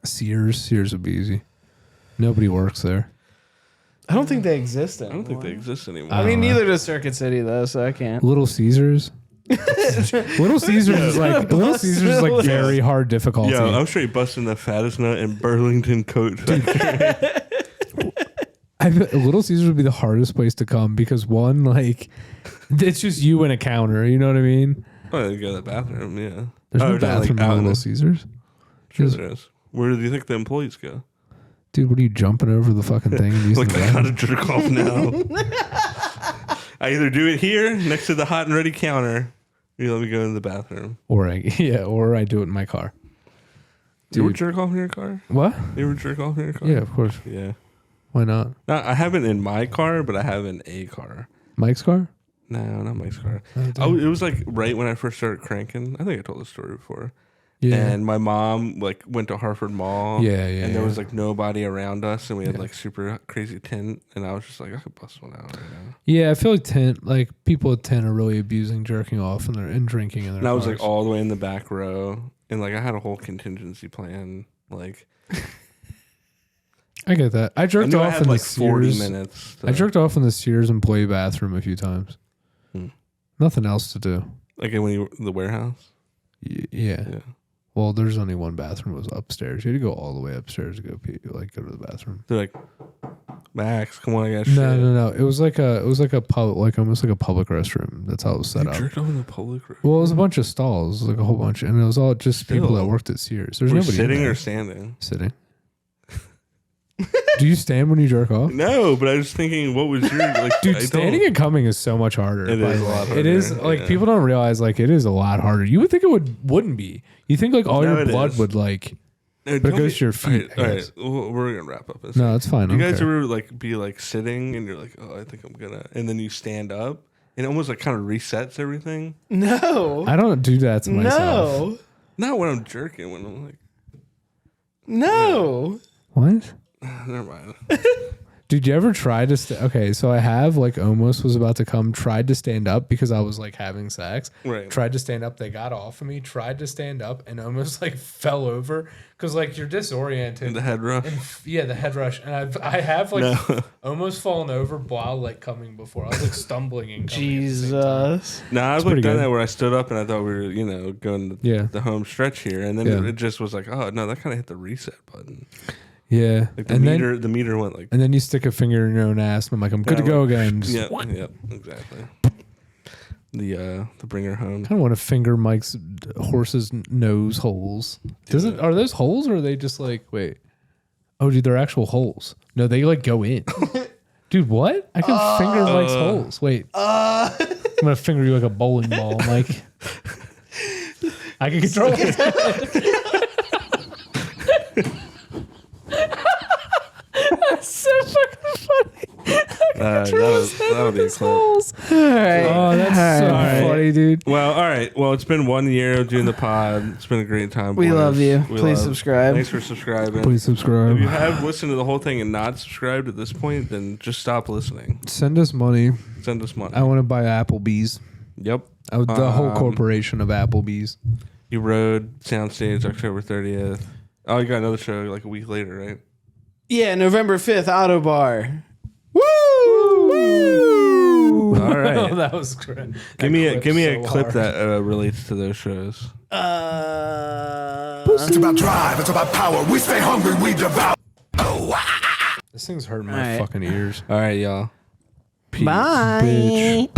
Sears would be easy. Nobody works there. I don't think they exist anymore. I don't think they exist anymore. I mean, neither does Circuit City though, so I can't. Little Caesars. Little Caesars is like very hard difficulty. Yo, I'm straight busting the fattest nut in Burlington Coat Factory. Little Caesars would be the hardest place to come because one, like, it's just you and a counter. You know what I mean? Oh, you go to the bathroom, yeah. There's no just, like, bathroom out at in Little the- Caesars. Sure there is. Where do you think the employees go? Dude, what are you jumping over the fucking thing and using Like, the I bathroom? gotta jerk off now. I either do it here next to the hot and ready counter, or you let me go in the bathroom. Or I do it in my car. Do you ever Dude. jerk off in your car? What? You ever jerk off in your car? Yeah, of course. Yeah. Why not? No, I haven't in my car, but I have in a car. Mike's car? No, not Mike's car. damn. It was like right when I first started cranking. I think I told this story before. Yeah. And my mom like went to Harford Mall. Yeah, And there yeah. was like nobody around us, and we had like super crazy tint. And I was just like, I could bust one out right now. Yeah, I feel like people at 10 are really abusing jerking off and drinking in their And I was like cars. all the way in the back row, and like I had a whole contingency plan. Like I get that. I I jerked knew I off had in like the 40 Sears. minutes. I jerked off in the Sears employee bathroom a few times. Hmm. Nothing else to do. like when you were in the warehouse. Yeah. Yeah. Well, there's only one bathroom. It was upstairs. You had to go all the way upstairs to go pee, go to the bathroom. They're like, Max, come on, I got shit. No. It was like a almost like a public restroom. That's how it was set You up. jerked off in the public room. Well, it was a bunch of stalls, like a whole bunch, and it was all just people Still. that worked at Sears. There's Were you nobody in sitting there. or standing? Sitting. Do you stand when you jerk off? No, but I was thinking, what was your like? Dude, standing and coming is so much harder. It by is the a way. lot It is harder, like yeah. people don't realize like it is a lot harder. You would think it wouldn't be. You think like all No, your it blood is. would like. No, But it tell goes me- to your feet, All I right, guess. well, we're gonna wrap up. No, it's fine. You guys okay. ever like be like sitting and you're like, oh, I think I'm gonna, and then you stand up and it almost like kind of resets everything. No. I don't do that to myself. No. Not when I'm jerking. When I'm like, No. What? never mind. Did you ever try to okay, so I have like almost was about to come, tried to stand up because I was like having sex. Right. Tried to stand up, they got off of me, tried to stand up and almost like fell over because like you're disoriented. The head rush. And yeah, the head rush. And I have like No. almost fallen over while like coming before. I was like stumbling and coming at the same time. Jesus. No, I've pretty like done good. that where I stood up and I thought we were, going Yeah. the home stretch here, and then Yeah. it just was like, oh no, that kind of hit the reset button. Yeah. Like and the meter went like. then you stick a finger in your own ass and I'm like, I'm good to go again. Just Yep, exactly. The bring her home. I don't want to finger Mike's horse's nose holes. Are those holes or are they just like wait? Oh, dude, they're actual holes. No, they like go in. Dude, what? I can finger Mike's holes. Wait, I'm gonna finger you like a bowling ball, Mike. I can control it. That's so fucking funny. That'll be a clip. All right. Oh, that's so funny, dude. Well, all right. Well, it's been 1 year of doing the pod. It's been a great time. We boys. love you. We Please love- subscribe. Thanks for subscribing. Please subscribe. If you have listened to the whole thing and not subscribed at this point, then just stop listening. Send us money. Send us money. I want to buy Applebee's. Yep. The whole corporation of Applebee's. You rode Soundstage October 30th. Oh, you got another show like a week later, right? Yeah, November 5th, Auto Bar. Woo! All right. That was great. Give me a clip that relates to those shows. It's about drive, it's about power. We stay hungry, we devour. This thing's hurting my All right. fucking ears. All right, y'all. Peace. Bye. Bitch.